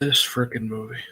This frickin' movie.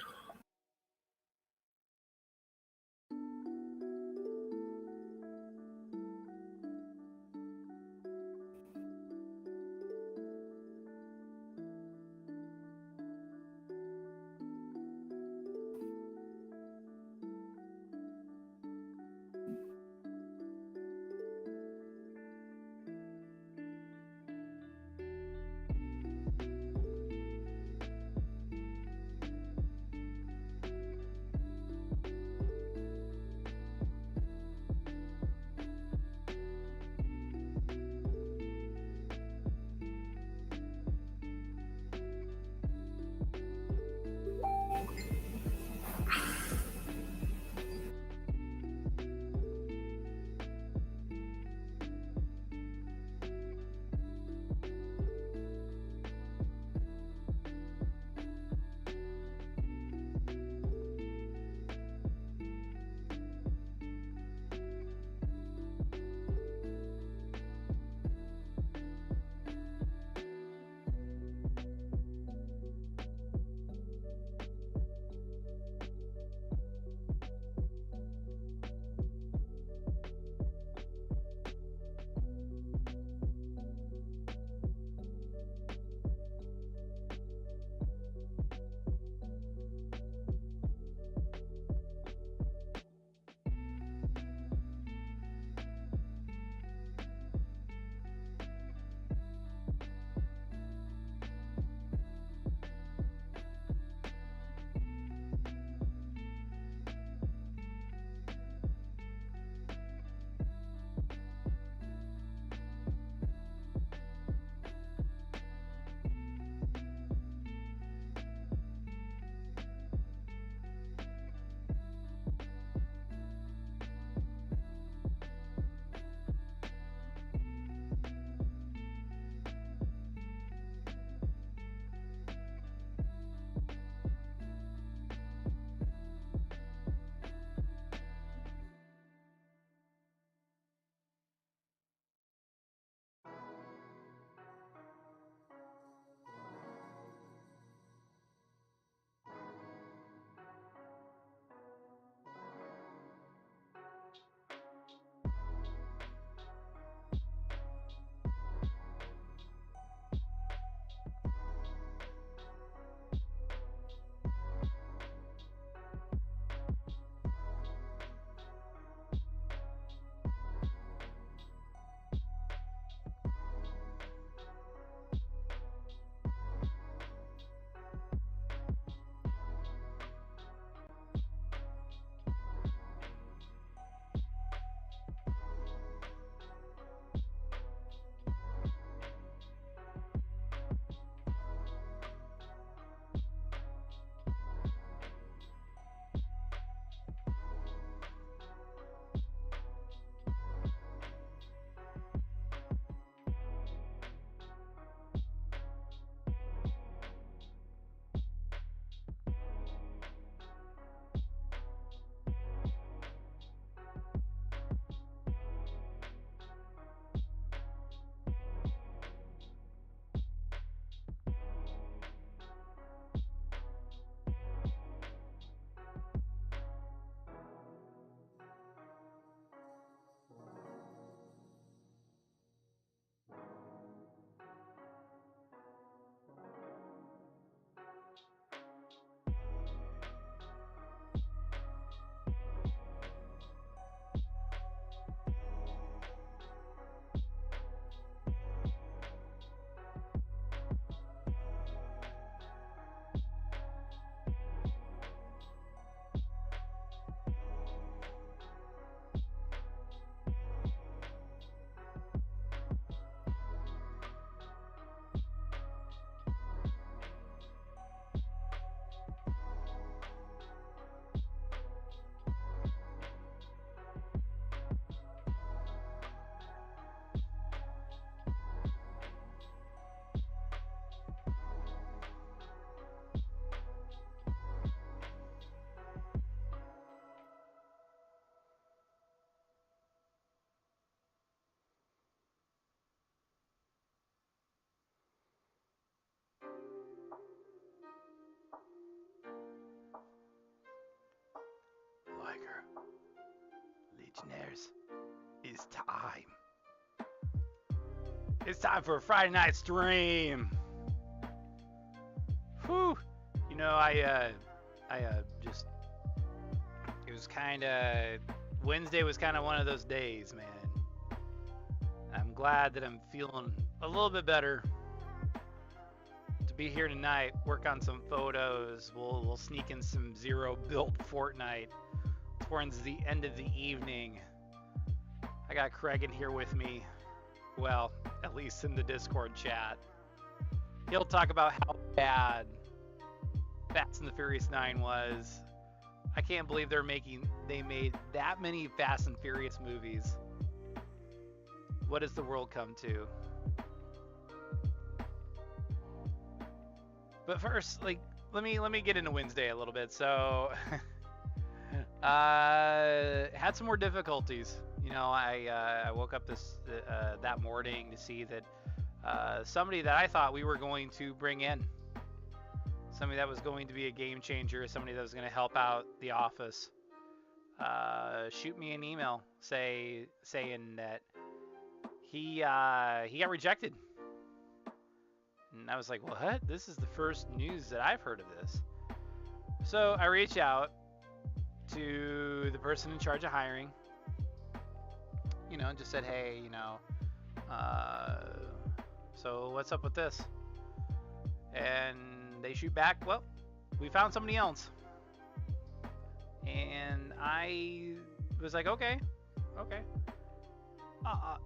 gamers, it's time. It's time for a Friday night stream. Whew. You know, just, it was kind of, Wednesday was kind of one of those days, man. I'm glad that I'm feeling a little bit better to be here tonight, work on some photos. We'll sneak in some Zero Build Fortnite towards the end of the evening. I got Craig in here with me. Well, at least in the Discord chat. He'll talk about how bad Fast and the Furious 9 was. I can't believe they made that many Fast and Furious movies. What does the world come to? But first, let me get into Wednesday a little bit. So, had some more difficulties. You know, I woke up that morning to see that somebody that I thought we were going to bring in, somebody that was going to be a game changer, somebody that was going to help out the office, shoot me an email saying that he got rejected. And I was like, what? This is the first news that I've heard of this. So I reached out to the person in charge of hiring, you know, and just said, hey, you know, so what's up with this? And they shoot back, well, we found somebody else. And I was like, okay.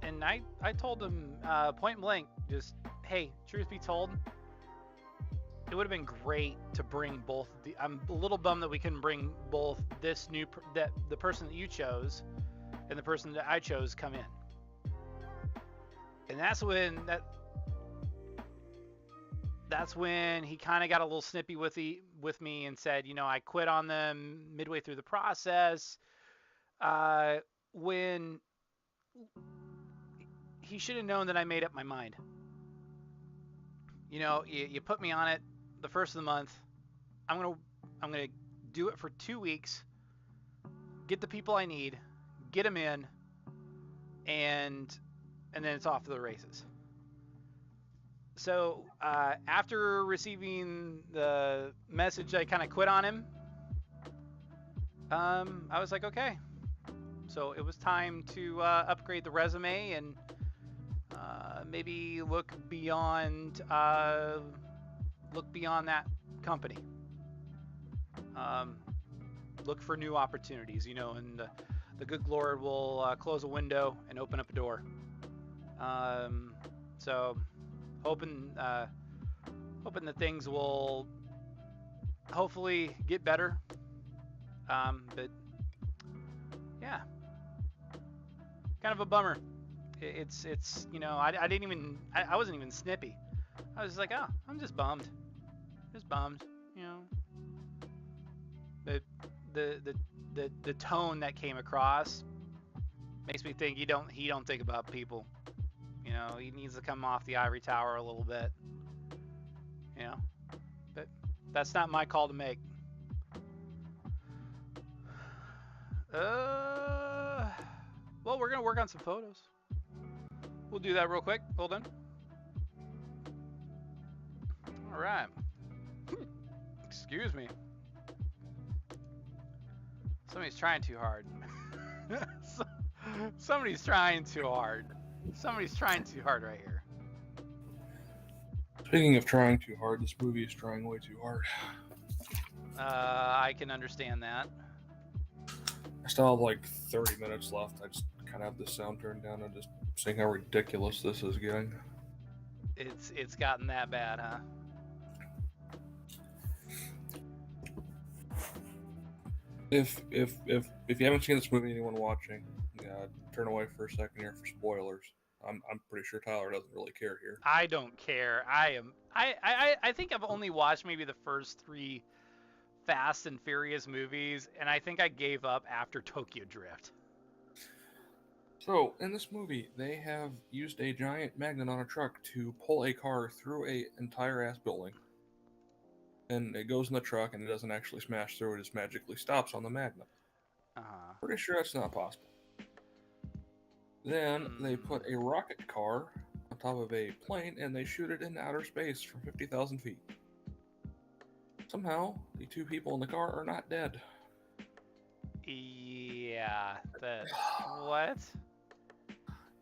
And I told them point blank, just, hey, truth be told, it would have been great to bring both. I'm a little bummed that we couldn't bring both the person that you chose and the person that I chose come in. And that's when he kind of got a little snippy with me and said, you know, I quit on them midway through the process. When he should have known that I made up my mind. You know, you put me on it the first of the month. I'm gonna do it for 2 weeks, get the people I need, get them in, and then it's off to the races. So after receiving the message that I kind of quit on him, I was like, okay. So it was time to upgrade the resume and maybe look beyond that company. Look for new opportunities, you know, and the good Lord will close a window and open up a door. So hoping that things will hopefully get better. But yeah, kind of a bummer. It's you know, I wasn't even snippy. I was like, oh, I'm just bummed, you know. But the tone that came across makes me think he don't think about people. You know, he needs to come off the ivory tower a little bit. You know, but that's not my call to make. Well, we're gonna work on some photos. We'll do that real quick. Hold on. All right. Excuse me. Somebody's trying too hard. Somebody's trying too hard. Somebody's trying too hard right here. Speaking of trying too hard, this movie is trying way too hard. I can understand that. I still have like 30 minutes left. I just kind of have the sound turned down and just seeing how ridiculous this is getting. It's gotten that bad, huh? If you haven't seen this movie, anyone watching, turn away for a second here for spoilers. I'm pretty sure Tyler doesn't really care here. I don't care. I think I've only watched maybe the first 3 Fast and Furious movies, and I think I gave up after Tokyo Drift. So, in this movie, they have used a giant magnet on a truck to pull a car through an entire ass building. And it goes in the truck, and it doesn't actually smash through, it just magically stops on the magnet. Uh-huh. Pretty sure that's not possible. Then they put a rocket car on top of a plane and they shoot it into outer space from 50,000 feet. Somehow, the two people in the car are not dead. Yeah. What?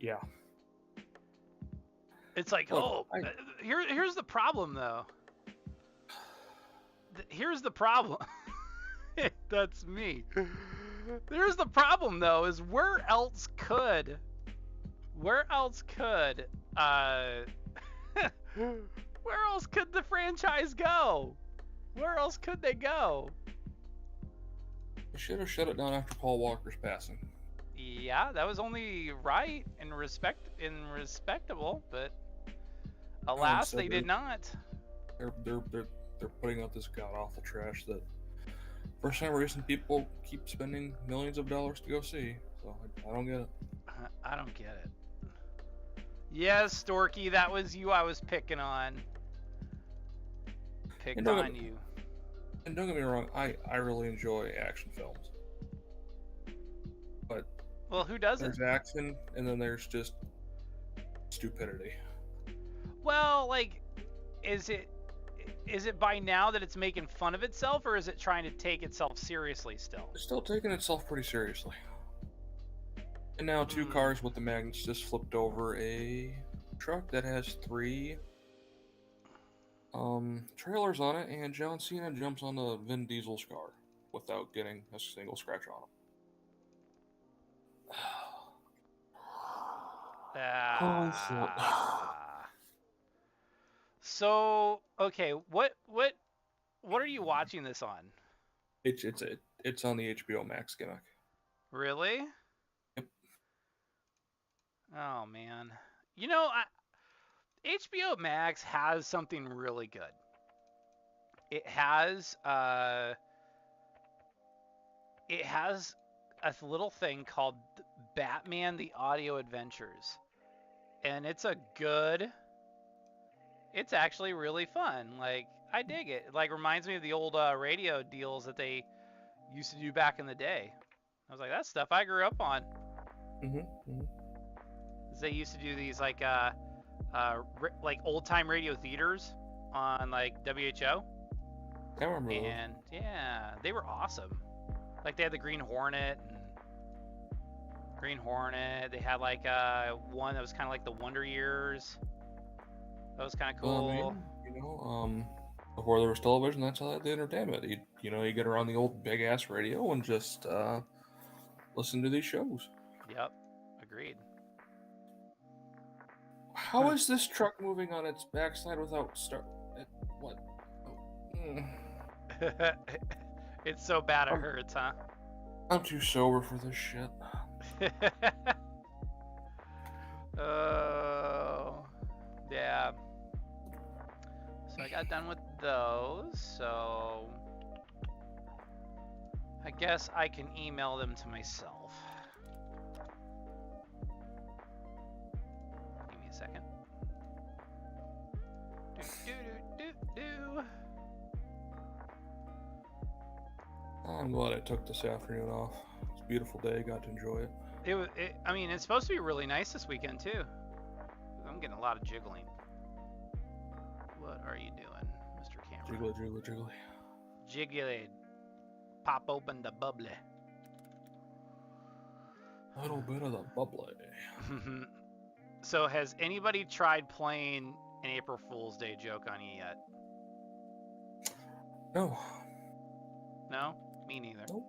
Yeah. It's like, here's the problem, though. Here's the problem. That's me. Here's the problem, though, is where else could where else could the franchise go? Where else could they go? They should have shut it down after Paul Walker's passing. Yeah, that was only right and respectable, but alas, they did not. They're putting out this god awful trash that for some reason people keep spending millions of dollars to go see. So I don't get it. I don't get it. Yes, Storky, that was you I was picking on. Picked on you. And don't get me wrong, I really enjoy action films. But well, who doesn't? There's action, and then there's just stupidity. Well, like, is it by now that it's making fun of itself, or is it trying to take itself seriously still? It's still taking itself pretty seriously. And now two cars with the magnets just flipped over a truck that has 3 trailers on it, and John Cena jumps on the Vin Diesel's car without getting a single scratch on him. Holy shit. So, okay, what are you watching this on? It's on the HBO Max gimmick. Really? Yep. Oh man. You know, HBO Max has something really good. It has a little thing called Batman the Audio Adventures. And it's actually really fun. Like, I dig it. It like reminds me of the old radio deals that they used to do back in the day. I was like, that's stuff I grew up on. They used to do these like old time radio theaters on like WHO. I remember those. And yeah, they were awesome. Like they had the Green Hornet. They had like one that was kind of like the Wonder Years. That was kind of cool. Before there was television, that's how they had the entertainment. You get around the old big ass radio and just listen to these shows. Yep, agreed. How is this truck moving on its backside without what? It's so bad it hurts, huh? I'm too sober for this shit. Oh, yeah. So I got done with those, so I guess I can email them to myself. Give me a second. I'm glad I took this afternoon off. It's a beautiful day. Got to enjoy it. I mean, it's supposed to be really nice this weekend too. I'm getting a lot of jiggling. What are you doing, Mr. Camera? Jiggly. Jiggly. Pop open the bubbly. A little bit of the bubbly. So has anybody tried playing an April Fool's Day joke on you yet? No. No? Me neither. Nope.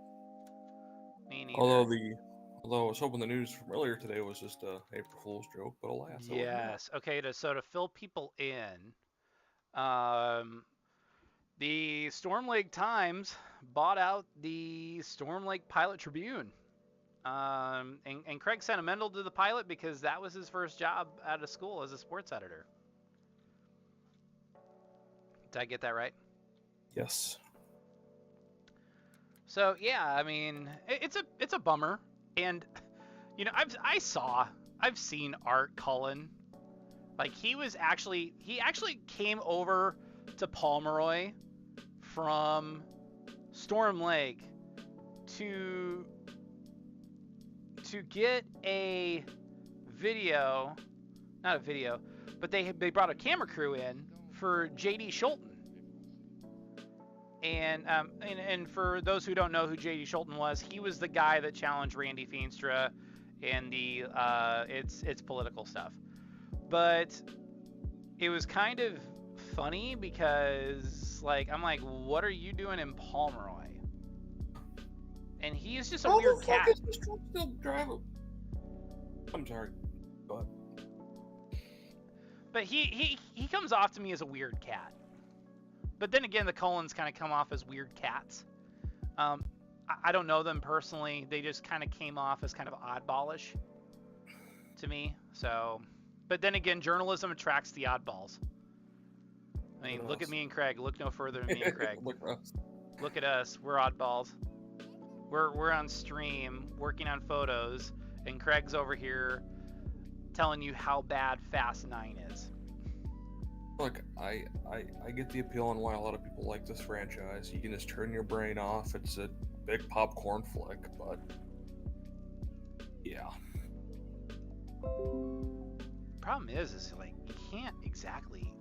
Me neither. Although I was hoping the news from earlier today was just a April Fool's joke, but alas. Yes. Okay, so to fill people in, the Storm Lake Times bought out the Storm Lake Pilot Tribune. And Craig sentimental to the pilot because that was his first job out of school as a sports editor. Did I get that right? Yes. So yeah, I mean, it's a bummer, and I've seen Art Cullen, like he actually came over to Pomeroy from Storm Lake to get a video, not a video, but they brought a camera crew in for J.D. Schulten. And for those who don't know who J.D. Schulten was, he was the guy that challenged Randy Feenstra in the it's political stuff. But it was kind of funny because I'm like, what are you doing in Pomeroy? And he is just a weird cat. How the fuck is this truck still driving? I'm sorry. Go ahead. But he comes off to me as a weird cat. But then again, the Cullens kind of come off as weird cats. I don't know them personally. They just kind of came off as kind of oddballish to me. So, but then again, journalism attracts the oddballs. I mean, look at me and Craig. Look no further than me and Craig. Look at us. We're oddballs. We're on stream working on photos, and Craig's over here telling you how bad Fast 9 is. Look, I get the appeal on why a lot of people like this franchise. You can just turn your brain off. It's a big popcorn flick, but yeah. Problem is you can't exactly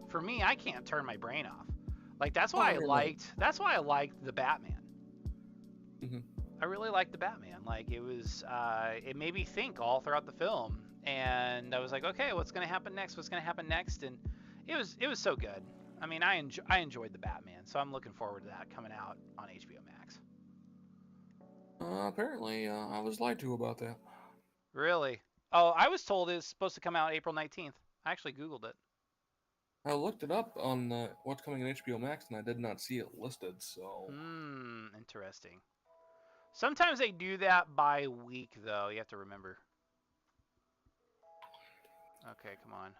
for me, I can't turn my brain off. That's why that's why I liked the Batman. Mm-hmm. I really liked the Batman. It was it made me think all throughout the film, and I was like, okay, what's gonna happen next? What's gonna happen next? And it was so good. I mean, I enjoyed the Batman, so I'm looking forward to that coming out on HBO Max. Apparently, I was lied to about that. Really? Oh, I was told it's supposed to come out April 19th. I actually Googled it. I looked it up on what's coming on HBO Max, and I did not see it listed, so... Interesting. Sometimes they do that by week, though. You have to remember. Okay, come on.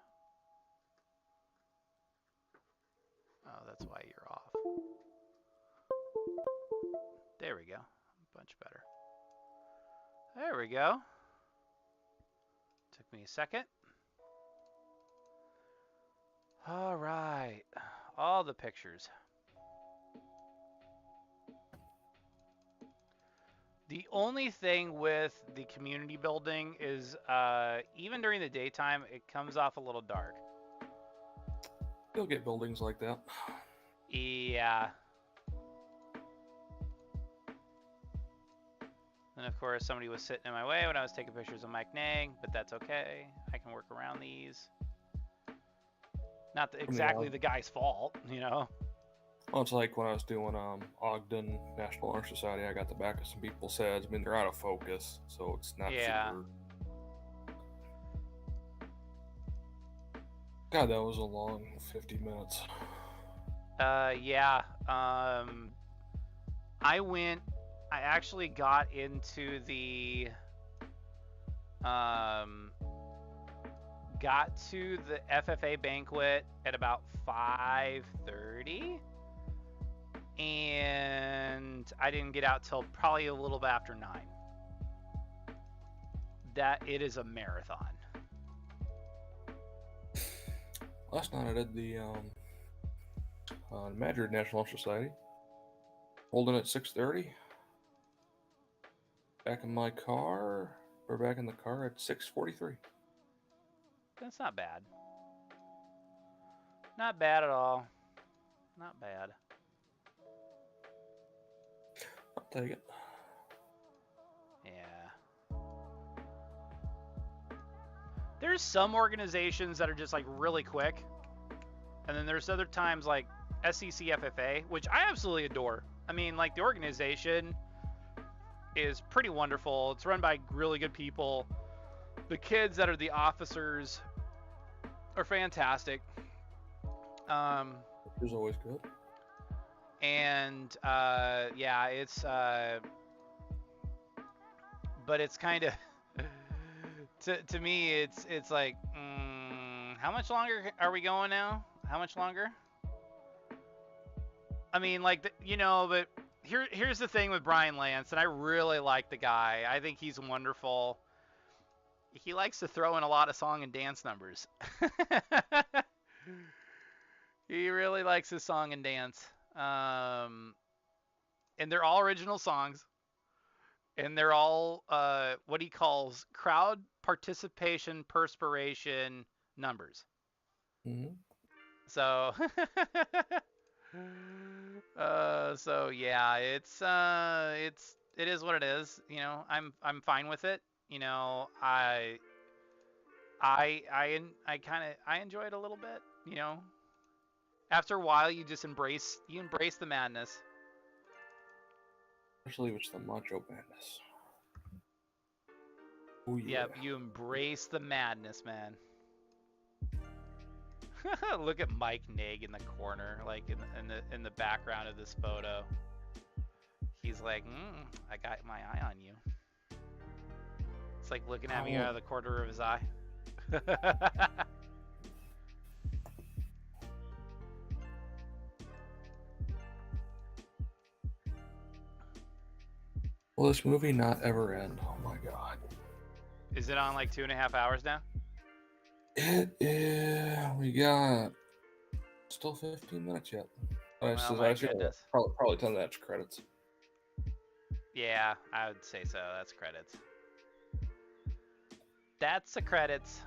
Oh, that's why you're off. There we go. Much better. There we go. Took me a second. All right. All the pictures. The only thing with the community building is even during the daytime, it comes off a little dark. You'll get buildings like that. Yeah. And of course, somebody was sitting in my way when I was taking pictures of Mike Nang, but that's okay. I can work around these. Not exactly the guy's fault, you know? Well, it's like when I was doing Ogden National Honor Society, I got the back of some people's heads. I mean, they're out of focus, so it's not super... God, that was a long 50 minutes. Yeah. I actually got into the FFA banquet at about 5:30, and I didn't get out till probably a little bit after 9. That it is a marathon. Last night I did the Madrid National Honor Society. Holding at 6:30. Back in my car. We're back in the car at 6:43. That's not bad. Not bad at all. Not bad. I'll take it. Yeah. There's some organizations that are just really quick. And then there's other times like SCCFFA, which I absolutely adore. I mean, the organization is pretty wonderful. It's run by really good people. The kids that are the officers are fantastic. It's always good. And yeah, it's but it's kind of to me it's like how much longer are we going now? How much longer? I mean, but here's the thing with Brian Lance, and I really like the guy. I think he's wonderful. He likes to throw in a lot of song and dance numbers. He really likes his song and dance. And they're all original songs. and they're all what he calls crowd participation perspiration numbers. Hmm. So so yeah, it is what it is. You know, I'm fine with it. You know, I kind of I enjoy it a little bit. You know, after a while, you embrace the madness. Especially with the Macho Madness. Oh yeah. Yep, you embrace the madness, man. Look at Mike Nag in the corner, like in the background of this photo. He's like, I got my eye on you. It's like looking at me out of the corner of his eye. Will this movie not ever end? Oh my god. Is it on like 2.5 hours now? It is. We got still 15 minutes yet. Oh my goodness. Probably 10 minutes credits. Yeah, I would say so. That's credits. That's the credits.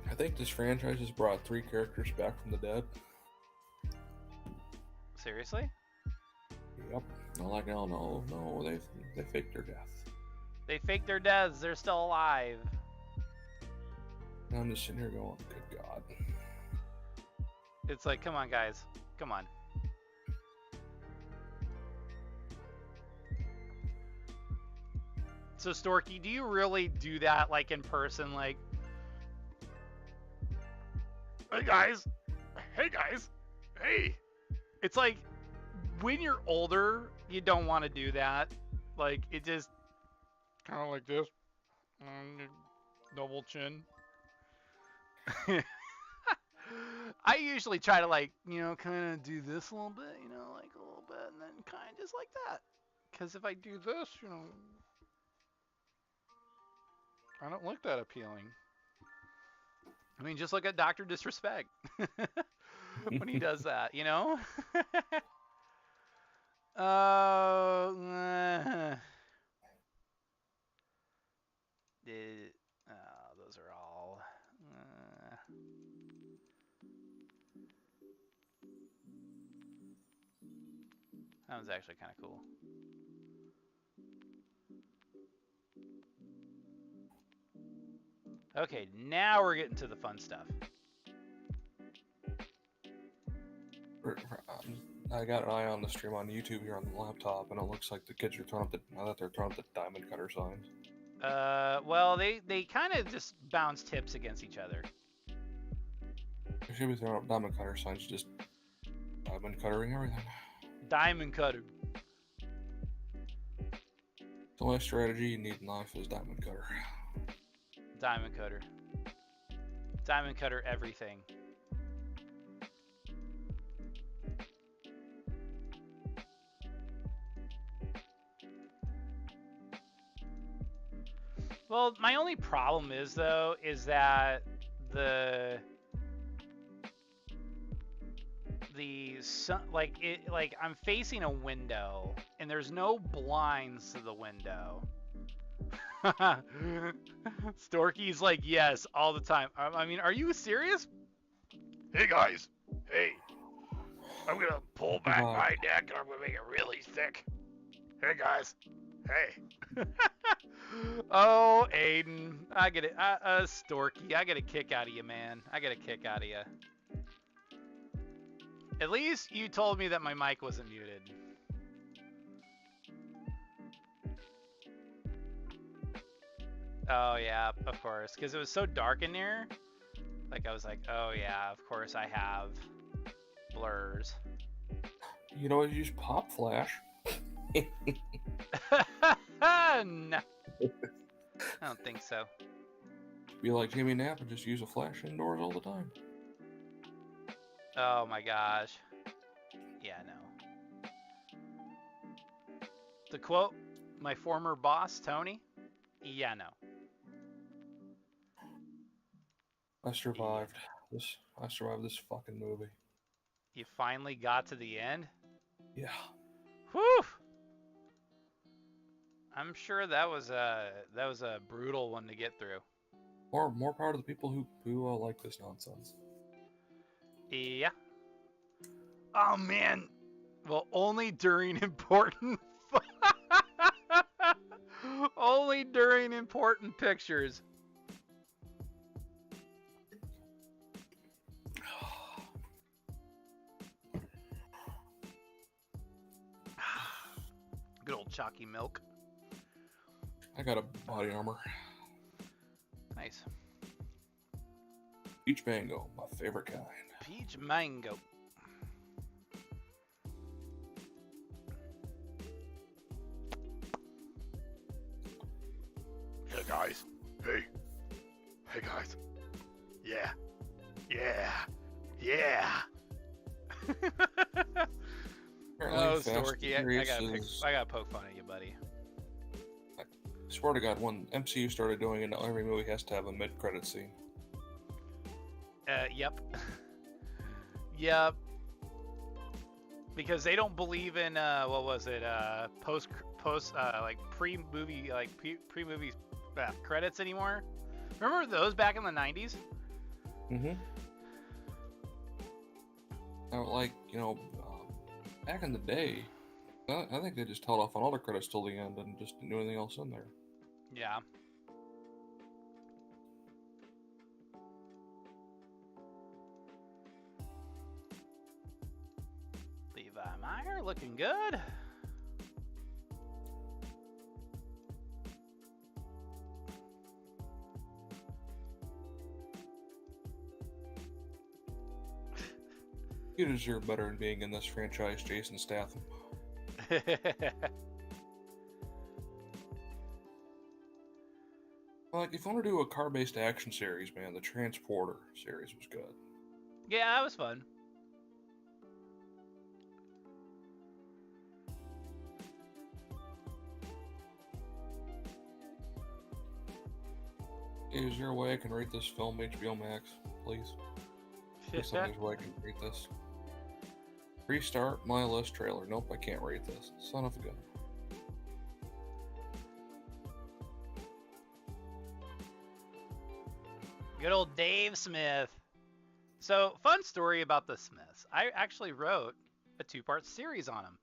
I think this franchise has brought 3 characters back from the dead. Seriously? Yep. Not like, no, they faked their death. They faked their deaths. They're still alive. And I'm just sitting here going, good God. It's like, come on, guys. Come on. So, Storky, do you really do that, like, in person? Like, hey, guys. Hey, guys. Hey. It's like, when you're older, you don't want to do that. Like, it just kind of like this. Double chin. I usually try to, like, you know, kind of do this a little bit, you know, like a little bit, and then kind of just like that. Because if I do this, you know, I don't look that appealing. I mean, just look at Dr. Disrespect when he does that, you know? Those are all. That was actually kind of cool. Okay, now we're getting to the fun stuff. I got an eye on the stream on YouTube here on the laptop, and it looks like the kids are throwing up they're throwing up the diamond cutter signs. Well, they kind of just bounce tips against each other. They should be throwing up diamond cutter signs, just diamond cuttering everything. Diamond cutter. The only strategy you need in life is diamond cutter. Diamond cutter. Diamond cutter everything. Well, my only problem is though is that the sun, like I'm facing a window and there's no blinds to the window. Storky's like, yes, all the time. I mean, are you serious? Hey guys, hey, I'm gonna pull back my neck and I'm gonna make it really thick. Hey guys, hey. Oh, Aiden, I get it. Storky, I get a kick out of you, man. I get a kick out of you. At least you told me that my mic wasn't muted. Oh yeah, of course, because it was so dark in there. Like I was like, oh yeah, of course I have blurs. You know, use Pop Flash. No, I don't think so. Be like Jimmy Knapp and just use a flash indoors all the time. Oh my gosh. Yeah, no. To quote my former boss, Tony, yeah, no. I survived this. I survived this fucking movie. You finally got to the end? Yeah. Whew! I'm sure that was a brutal one to get through. More power to the people who like this nonsense. Yeah. Oh man. Well, only during important. Only during important pictures. Good old chalky milk. I got a body armor. Nice. Peach mango, my favorite kind. Peach mango. Hey guys. Hey guys. Yeah. Oh, Storky, I gotta poke fun at you, buddy. I swear to God, when MCU started doing it, every movie has to have a mid-credit scene. Yep. Yep. Because they don't believe in what was it? Post like pre-movie credits anymore. Remember those back in the 90s? Mm-hmm. Like, back in the day, I think they just held off on all the credits till the end and just didn't do anything else in there. Yeah. Levi Meyer looking good. You deserve better than being in this franchise, Jason Statham. Like, if you want to do a car-based action series, man, the Transporter series was good. Yeah, that was fun. Is there a way I can rate this film, HBO Max, please? There's a way I can rate this. Restart my list trailer. Nope, I can't rate this. Son of a gun. Good old Dave Smith. So, fun story about the Smiths. I actually wrote a 2-part series on them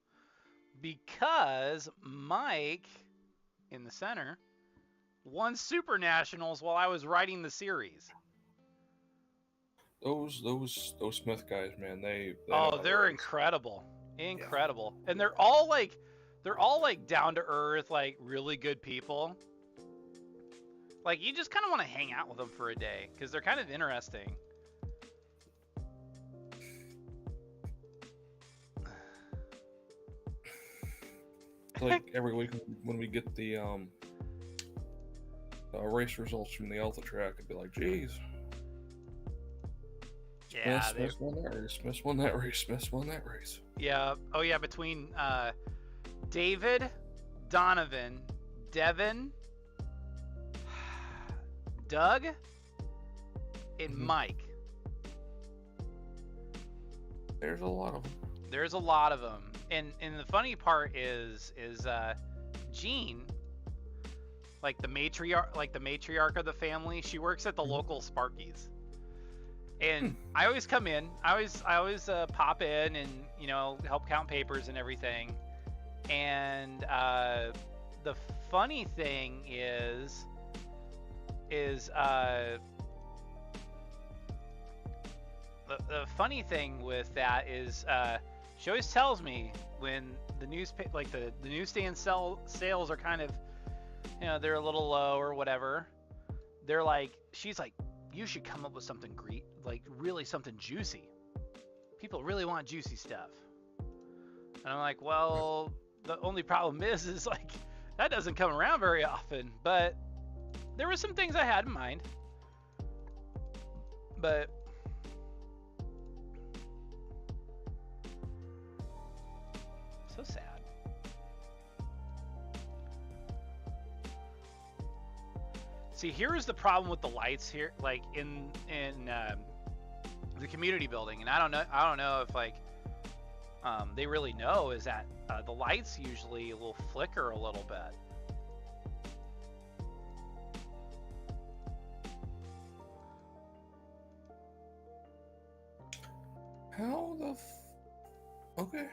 because Mike, in the center, won Super Nationals while I was writing the series. Those Smith guys, man, they're incredible. Incredible. Yeah. And they're all like down to earth, like really good people. Like you just kind of want to hang out with them for a day because they're kind of interesting. Like every week when we get the race results from the Alpha track, I'd be like, geez. Yeah, Smith won that race. Smith won that race. Smith won that race. Yeah. Oh yeah, between David, Donovan, Devin, Doug, and Mike. There's a lot of them. There's a lot of them. And the funny part is Jean, like the matriarch of the family, she works at the local Sparky's. And I always come in. I always pop in and help count papers and everything. And the funny thing is the funny thing with that is she always tells me when the the newsstand sales are kind of they're a little low or whatever. She's like, you should come up with something great, like really something juicy. People really want juicy stuff. And I'm like, well, the only problem is like that doesn't come around very often. But there were some things I had in mind. But so sad. See, here's the problem with the lights here, like in the community building, and I don't know if like they really know, is that the lights usually will flicker a little bit, How the Okay.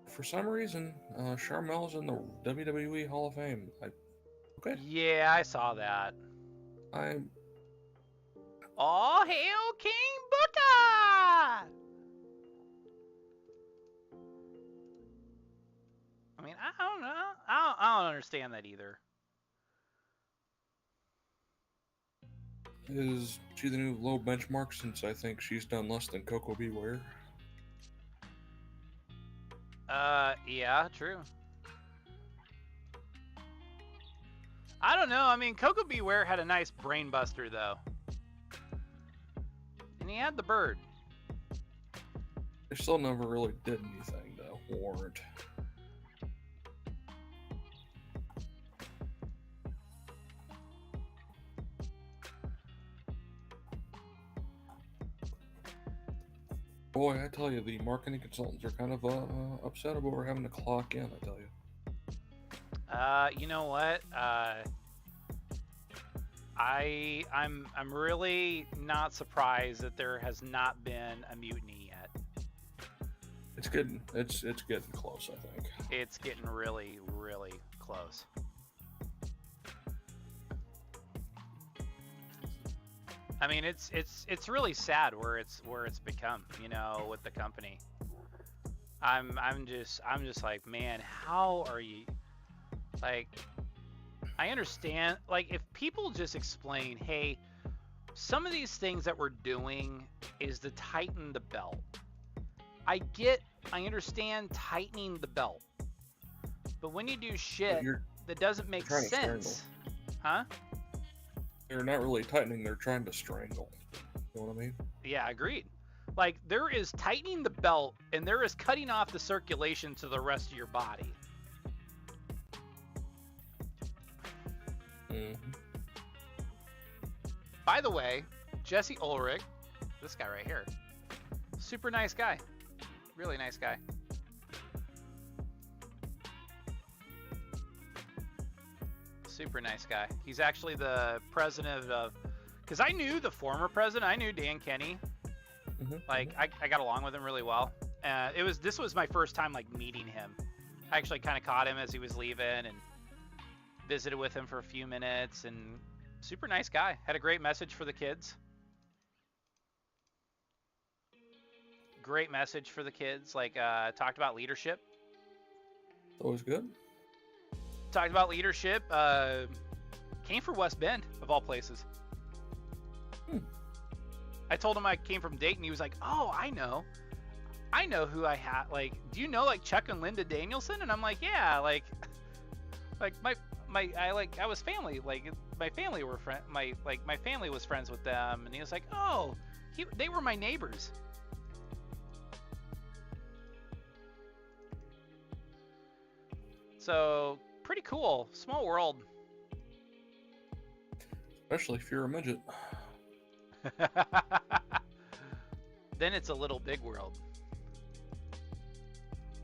For some reason, Charmel's in the WWE Hall of Fame. Okay. Yeah, I saw that. I'm All hail King Booker! I mean, I don't know. I don't understand that either. Is she the new low benchmark since I think she's done less than Coco Beware? Yeah, true. I don't know. I mean, Coco Beware had a nice brain buster, though. And he had the bird. They still never really did anything, though. Warrant. Boy, I tell you, the marketing consultants are kind of upset about we're having to clock in, I tell you. You know what? I'm really not surprised that there has not been a mutiny yet. It's getting close, I think. It's getting really, really close. I mean, it's really sad where it's become, you know, with the company. I'm just like, man, how are you? Like, I understand, like, if people just explain, hey, some of these things that we're doing is to tighten the belt. I understand tightening the belt, but when you do shit that doesn't make sense, huh? They're not really tightening, they're trying to strangle. You know what I mean? Yeah, agreed. Like, there is tightening the belt, and there is cutting off the circulation to the rest of your body. Mm-hmm. By the way, Jesse Ulrich, this guy right here, super nice guy. Really nice guy. Super nice guy. He's actually the president of, because I knew the former president. I knew Dan Kenny. Mm-hmm. Like, I got along with him really well. This was my first time like meeting him. I actually kind of caught him as he was leaving and visited with him for a few minutes, and super nice guy. Had a great message for the kids. Great message for the kids. Like, talked about leadership. Always good. Talked about leadership. Came from West Bend, of all places. I told him I came from Dayton. He was like, oh, I know who I had. Like, do you know, like, Chuck and Linda Danielson? And I'm like, yeah, like I was family. Like, my family were my family was friends with them. And he was like, oh, they were my neighbors. So, pretty cool. Small world. Especially if you're a midget. Then it's a little big world.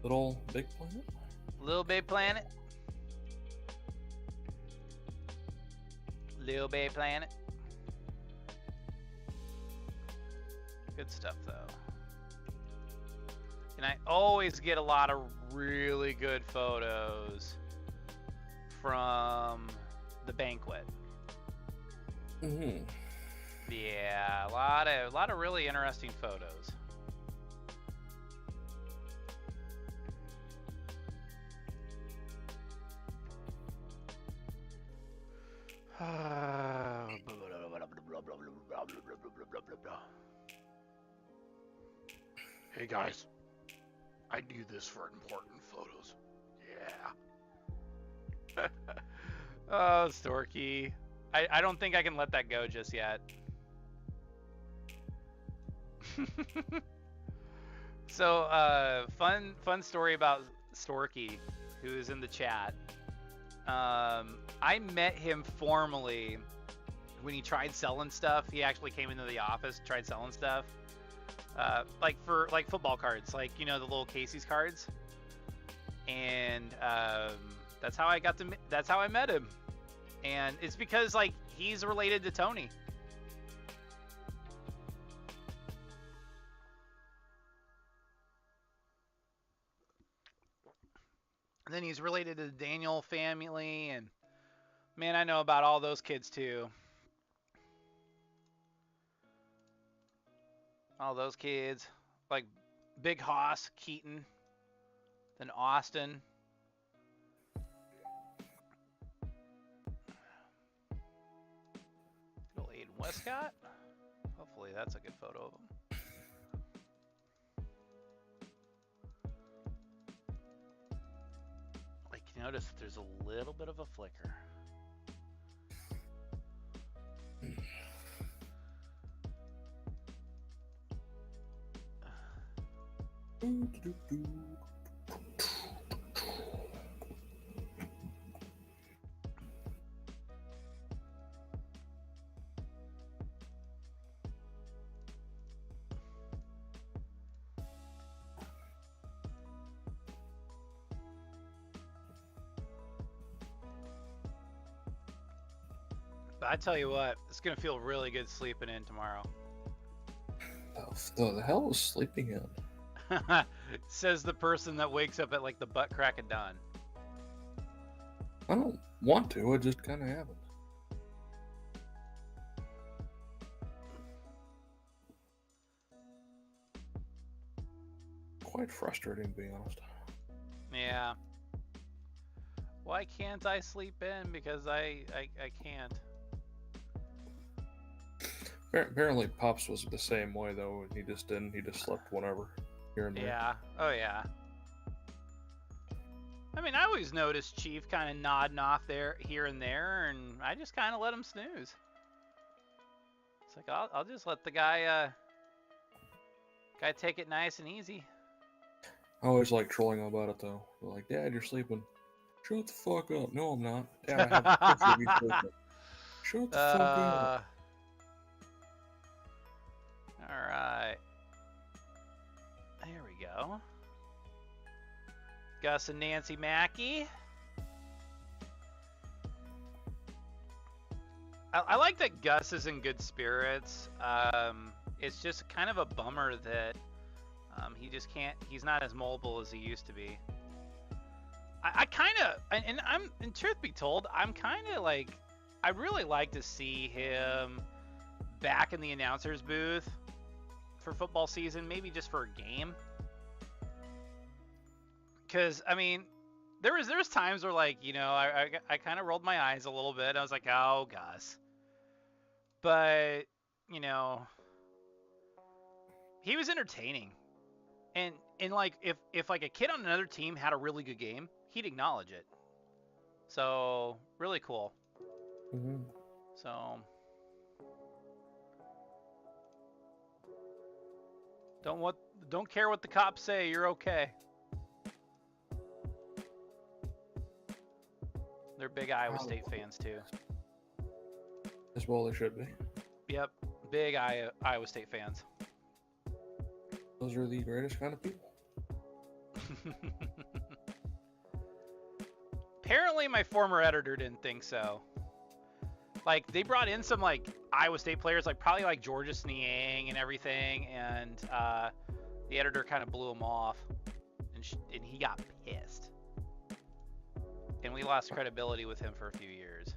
Little big planet? Little big planet. Little big planet. Good stuff, though. And I always get a lot of really good photos from the banquet. Mm-hmm. Yeah, a lot of really interesting photos. Hey guys, I do this for important photos. Yeah. Oh, Storky. I don't think I can let that go just yet. So, fun story about Storky, who is in the chat. I met him formally when he tried selling stuff. He actually came into the office, tried selling stuff. Like for like football cards, like, you know, the little Casey's cards. And that's how I met him. And it's because, like, he's related to Tony. then he's related to the Daniel family, and man, I know about all those kids too. All those kids, like Big Hoss, Keaton, then Austin. Little Aiden Westcott. Hopefully that's a good photo of him. Like, you notice there's a little bit of a flicker. But I tell you what, it's gonna feel really good sleeping in tomorrow. The hell was sleeping in? Says the person that wakes up at like the butt crack of dawn. I don't want to, it just kind of happens. Quite frustrating, to be honest. Yeah. Why can't I sleep in? Because I can't. Apparently, Pops was the same way, though. He just didn't. He just slept whenever, here and there. Yeah. Oh, yeah. I mean, I always noticed Chief kind of nodding off there, here and there, and I just kind of let him snooze. It's like, I'll just let the guy take it nice and easy. I always like trolling him about it, though. They're like, Dad, you're sleeping. Shut the fuck up. No, I'm not. Dad, I have a picture of you sleeping. Shut the fuck up. Alright. There we go. Gus and Nancy Mackey. I like that Gus is in good spirits. It's just kind of a bummer that he just can't, he's not as mobile as he used to be. I kind of, and truth be told, I'm kind of like, I'd really like to see him back in the announcer's booth for football season, maybe just for a game. Because, I mean, there was times where, like, you know, I kind of rolled my eyes a little bit. I was like, oh, Gus. But, you know, he was entertaining. And like, if like a kid on another team had a really good game, he'd acknowledge it. So, really cool. Mm-hmm. So, don't care what the cops say, you're okay. They're big Iowa State fans too. As well they should be. Yep, big Iowa State fans. Those are the greatest kind of people. Apparently my former editor didn't think so. Like, they brought in some, like, Iowa State players, like, probably, like, Georgia Niang and everything, and the editor kind of blew him off, and he got pissed. And we lost credibility with him for a few years.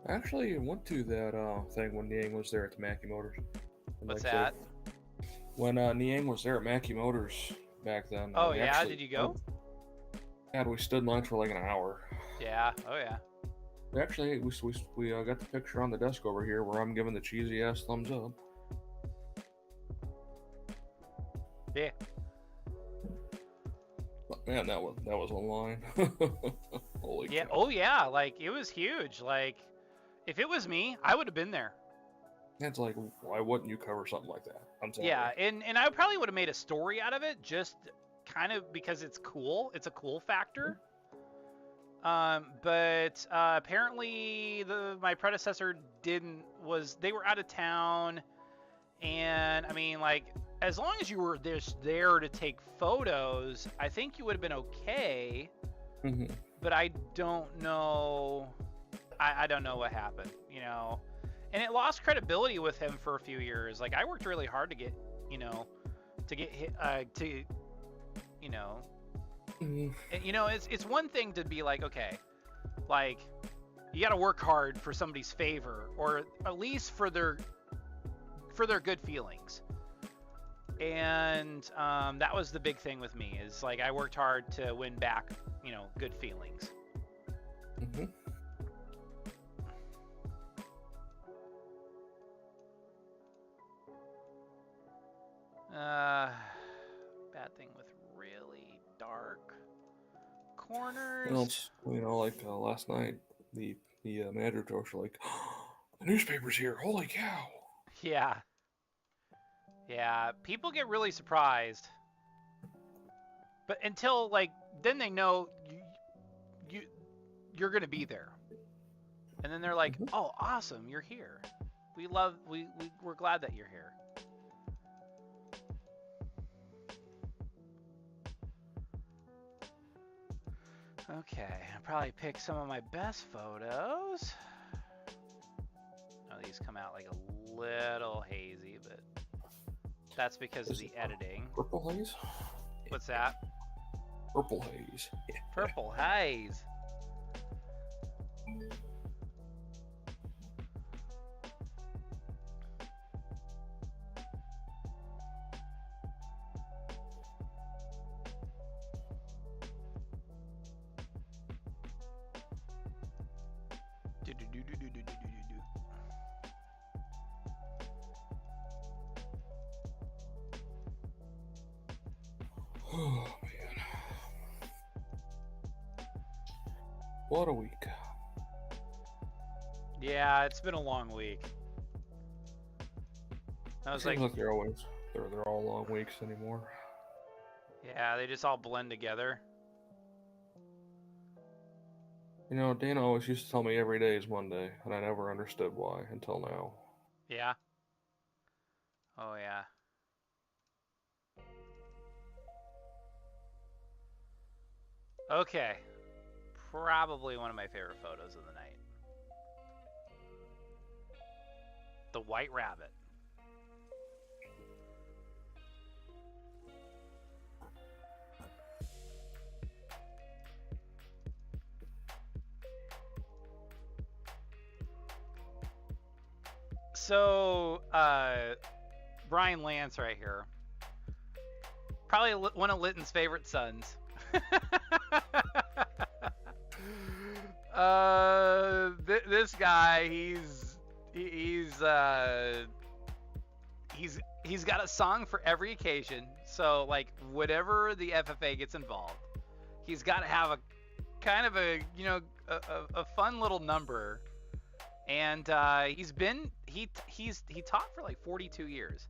I actually went to that thing when Niang was there at the Mackey Motors. And What's like that? When Niang was there at Mackey Motors back then. Oh, yeah? Did you go? Yeah, we stood in line for like an hour. Yeah. Oh, yeah. Actually, we got the picture on the desk over here where I'm giving the cheesy ass thumbs up. Yeah. But man, that was a line. Holy Yeah. cow. Oh, yeah. Like, it was huge. Like, if it was me, I would have been there. It's like, why wouldn't you cover something like that? I'm sorry. Yeah, and I probably would have made a story out of it, just kind of because it's cool. It's a cool factor. But apparently my predecessor they were out of town, and I mean, like, as long as you were there to take photos, I think you would have been okay. Mm-hmm. But I don't know. I don't know what happened, you know. And it lost credibility with him for a few years. Like, I worked really hard to get, you know, Mm, And, you know, it's one thing to be like, okay, like you got to work hard for somebody's favor, or at least for their good feelings. And that was the big thing with me, is like I worked hard to win back, you know, good feelings. mm-hmm. Bad thing with really dark corners. Well, it's, like last night, the manager jokes were like, the newspaper's here. Holy cow! Yeah. Yeah, people get really surprised. But until like then they know you're going to be there. And then they're like, Mhm. "Oh, awesome, you're here. We're glad that you're here." Okay, I'll probably pick some of my best photos. Oh, these come out like a little hazy, but that's because of the editing. Purple haze? What's that? Purple haze. Purple haze. Oh, man. What a week. Yeah, it's been a long week. I was Seems like, they're all long weeks anymore. yeah, they just all blend together. Dana always used to tell me every day is Monday, and I never understood why until now. Yeah. Oh, yeah. Okay. Probably one of my favorite photos of the night. The white rabbit. So, Brian Lance right here. Probably one of Litton's favorite sons. This guy, he's got a song for every occasion. So like whatever the FFA gets involved, he's got to have a kind of a a fun little number. And he taught for like 42 years.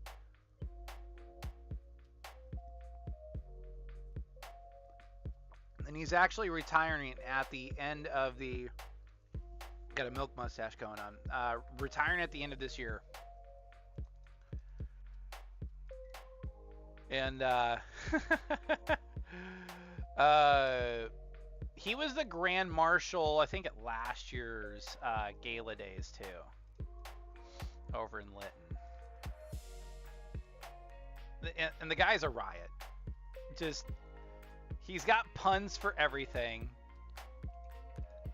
And he's actually retiring at the end of the. Got a milk mustache going on. Retiring at the end of this year. And he was the Grand Marshal, I think, at last year's Gala Days too, over in Lytton. And the guy's a riot. Just. He's got puns for everything.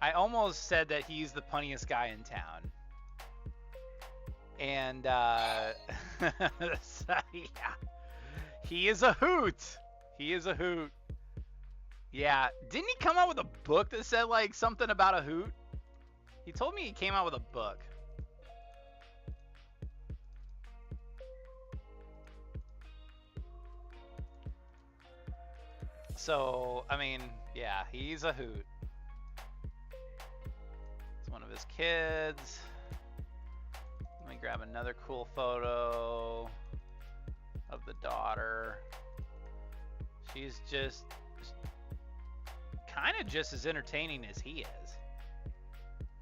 I almost said that he's the punniest guy in town. And, so, yeah. He is a hoot. He is a hoot. Yeah. Didn't he come out with a book that said, like, something about a hoot? He told me he came out with a book. So, I mean, yeah, he's a hoot. It's one of his kids. Let me grab another cool photo of the daughter. She's just kind of just as entertaining as he is.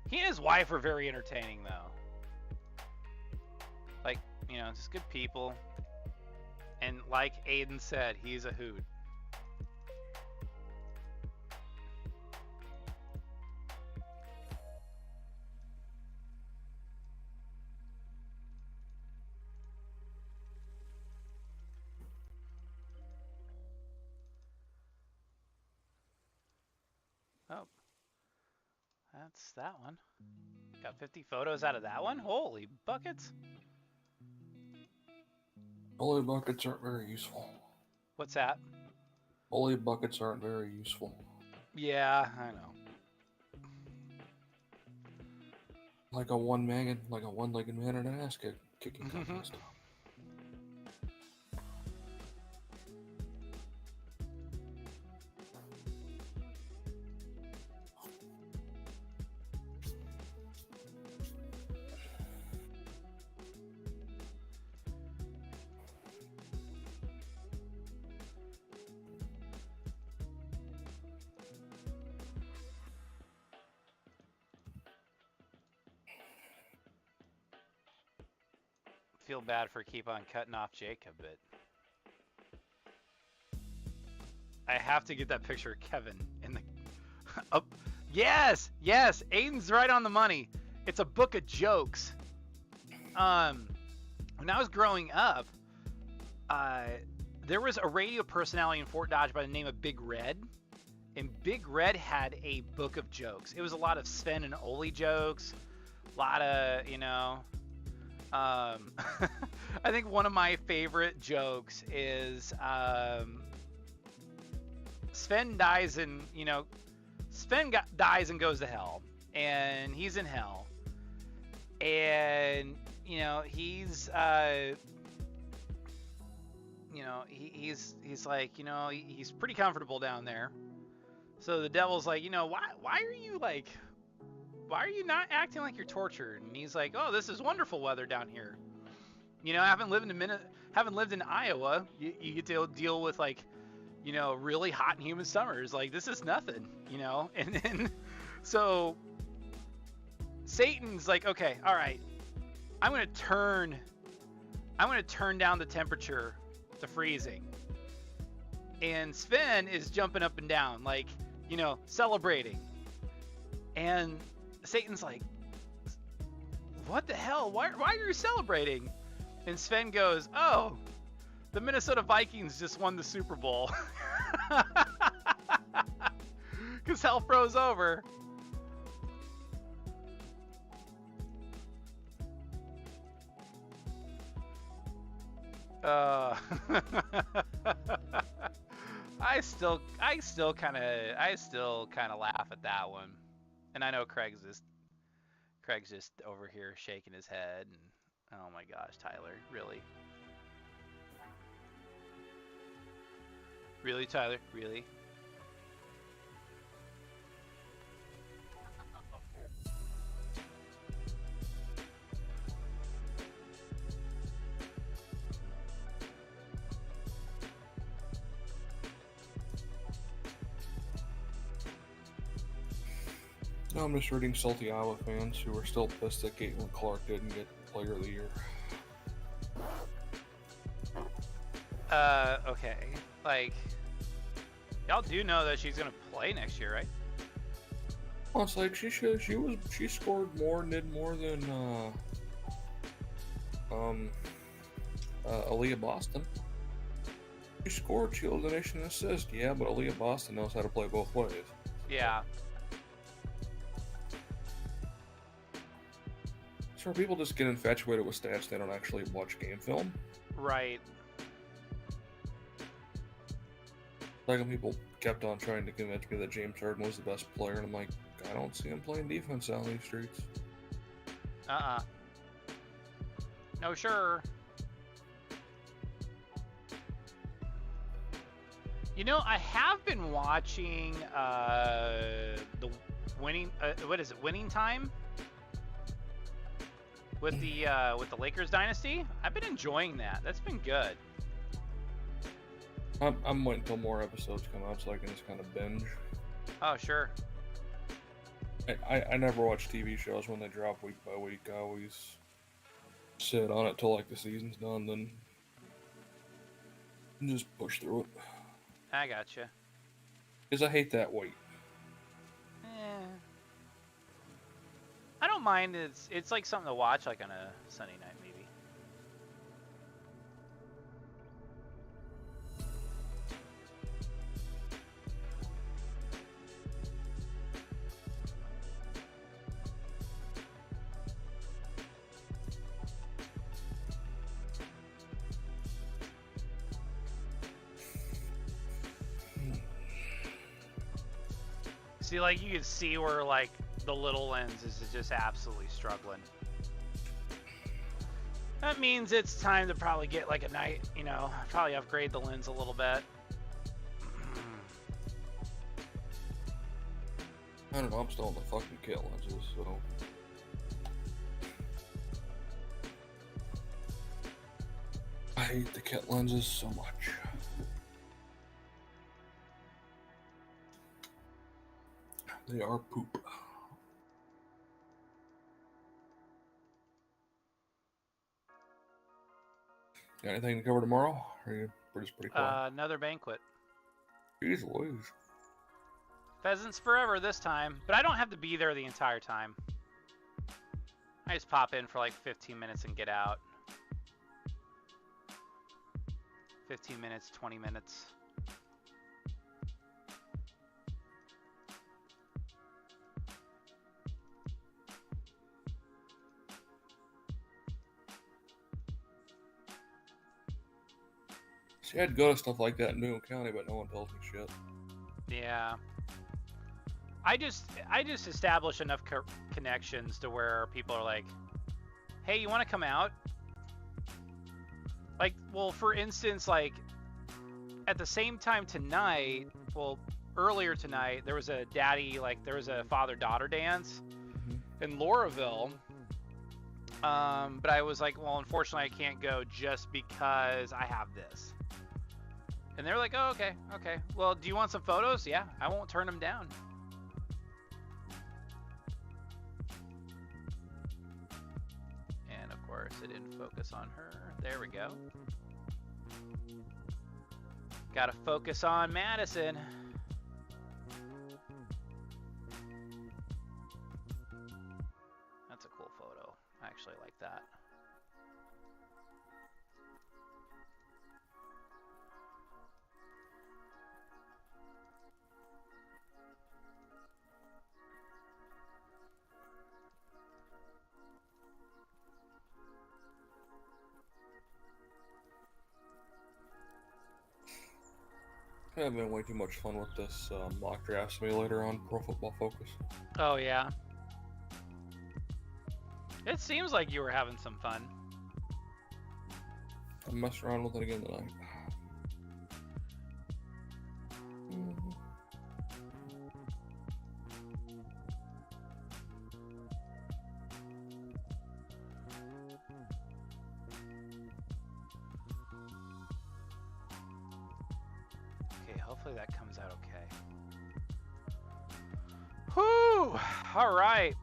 He and his wife are very entertaining, though. Like, just good people. And like Aiden said, he's a hoot. Oh, that's that one. Got 50 photos out of that one? Holy buckets. Bully buckets aren't very useful. What's that? Bully buckets aren't very useful. Yeah, I know. Like a one-legged man in an ass kicking contest. Feel bad for keep on cutting off Jacob, but I have to get that picture of Kevin in the oh, yes, Aiden's right on the money. It's a book of jokes. When I was growing up, there was a radio personality in Fort Dodge by the name of Big Red, and Big Red had a book of jokes. It was a lot of Sven and Oli jokes, a lot of, I think one of my favorite jokes is Sven dies and dies and goes to hell, and he's in hell, and he's he's like, he's pretty comfortable down there. So the devil's like, why are you not acting like you're tortured? And he's like, oh, this is wonderful weather down here. I haven't lived in Iowa. You get to deal with really hot and humid summers. Like, this is nothing, And then so Satan's like, okay, all right, I'm gonna turn down the temperature to freezing. And Sven is jumping up and down, celebrating. And Satan's like, what the hell? Why are you celebrating? And Sven goes, oh, the Minnesota Vikings just won the Super Bowl. Because hell froze over. I still kind of laugh at that one. And I know Craig's just over here shaking his head, and oh my gosh, Tyler, really? Really, Tyler? Really? Now I'm just reading salty Iowa fans who are still pissed that Caitlin Clark didn't get Player of the Year. Okay. Y'all do know that she's gonna play next year, right? Well, it's like she scored more and did more than Aaliyah Boston. She scored, she led the nation in assists, yeah, but Aaliyah Boston knows how to play both ways. Yeah. So people just get infatuated with stats, they don't actually watch game film. Right. Like when people kept on trying to convince me that James Harden was the best player, and I'm like, I don't see him playing defense out in these streets. No, sure. I have been watching the winning. What is it? Winning Time with the Lakers dynasty. I've been enjoying that. That's been good. I'm waiting until more episodes come out so I can just kind of binge. Oh, sure. I never watch TV shows when they drop week by week. I always sit on it till the season's done, then just push through it. I gotcha. Because I hate that wait. I don't mind. It's like something to watch on a Sunday night, maybe. See, like, you can see where, like, the little lens is just absolutely struggling. That means it's time to probably get, like, a night, you know, probably upgrade the lens a little bit. I don't know, I'm still on the fucking kit lenses, so... I hate the kit lenses so much. They are poop. Got anything to cover tomorrow? Or are you pretty quiet? Another banquet. Jeez Louise. Pheasants forever this time, but I don't have to be there the entire time. I just pop in for like 15 minutes and get out. 15 minutes, 20 minutes. See, I'd go to stuff like that in Boone County, but no one tells me shit. Yeah. I just establish enough connections to where people are like, hey, you want to come out? Like, well, for instance, like, at the same time tonight, well, earlier tonight, there was a father-daughter dance in Lauraville. But I was like, well, unfortunately, I can't go just because I have this. And they were like, oh, okay. Well, do you want some photos? Yeah, I won't turn them down. And of course, it didn't focus on her. There we go. Gotta focus on Madison. That's a cool photo. I actually like that. I'm having way too much fun with this mock draft simulator on Pro Football Focus. Oh, yeah. It seems like you were having some fun. I messed around with it again tonight. Okay, hopefully that comes out okay. Whew! All right.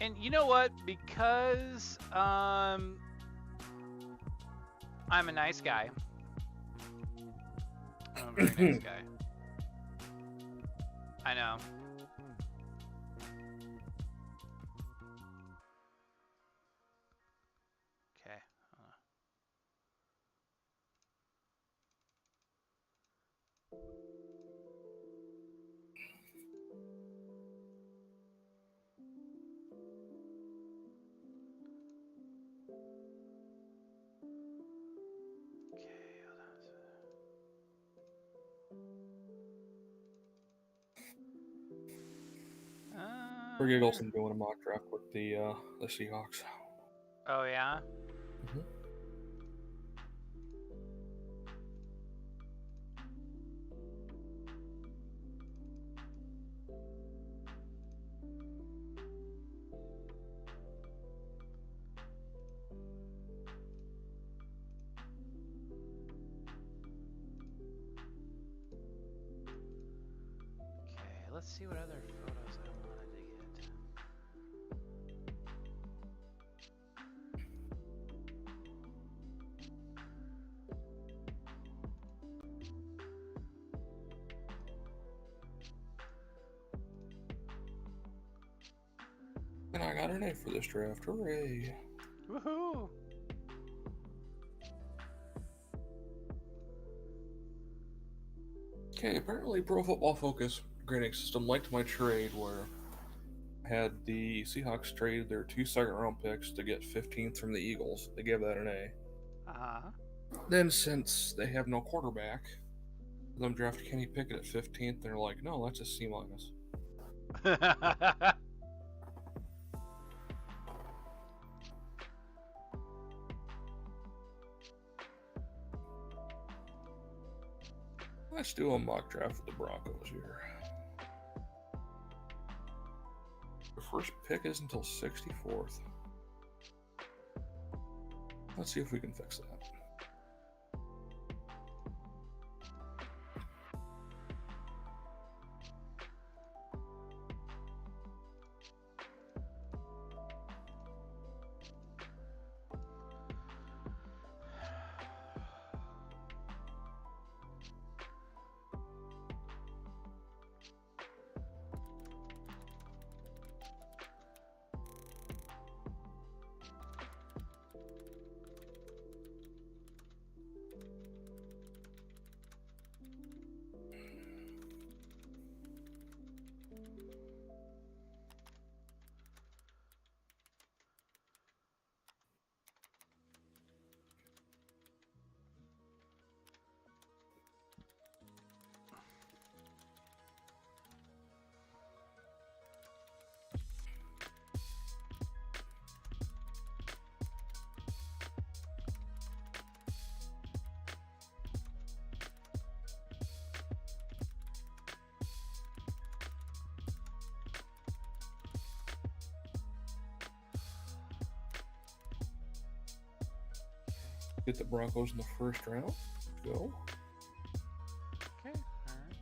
And you know what? Because I'm a nice guy. I'm a very nice guy. I know. Okay. For giggles, I'm doing a mock draft with the Seahawks. Oh yeah. Okay, let's see what other photos I wanted to get. And I got an A for this draft. Hooray! Woohoo! Okay, apparently Pro Football Focus grading system liked my trade where I had the Seahawks trade their 2 second-round picks to get 15th from the Eagles. They gave that an A. Uh-huh. Then, since they have no quarterback, Them draft Kenny Pickett at 15th. They're like, no, that's a C minus. Let's do a mock draft with the Broncos here. The first pick is until 64th. Let's see if we can fix that. Get the Broncos in the first round. Go. Okay, alright.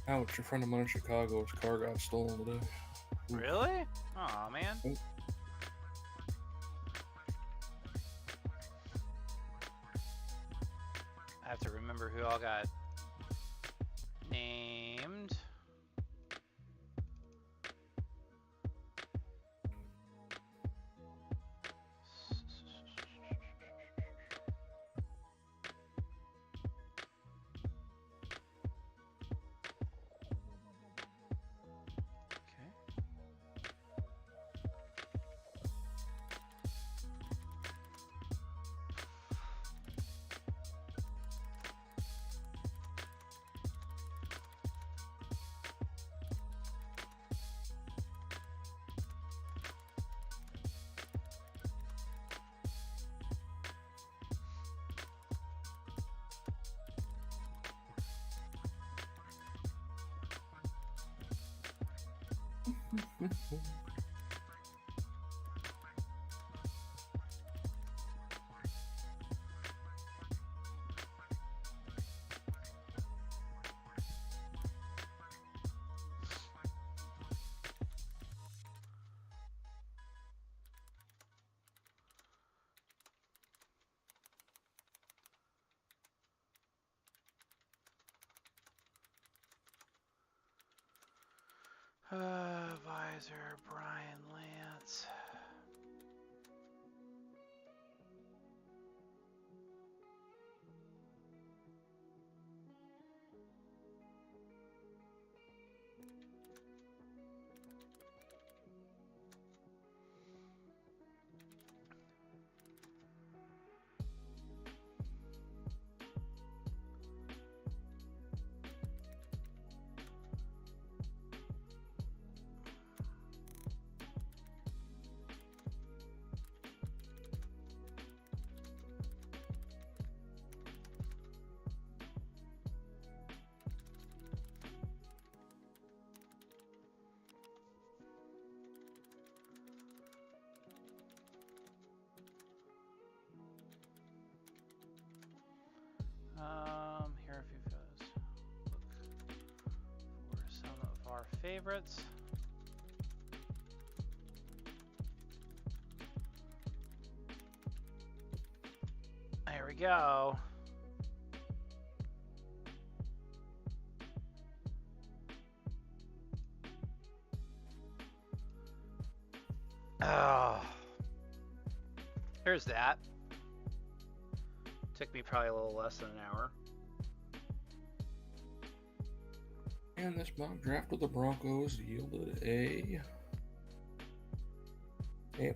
Ouch, a friend of mine in Chicago, his car got stolen today. Really? Aw, man. Oh. I have to remember who all got named. Visor, Brian Lance. Here are a few photos. Look for some of our favorites. There we go. Oh, there's that. Took me probably a little less than an hour. And this mock draft of the Broncos yielded a A-.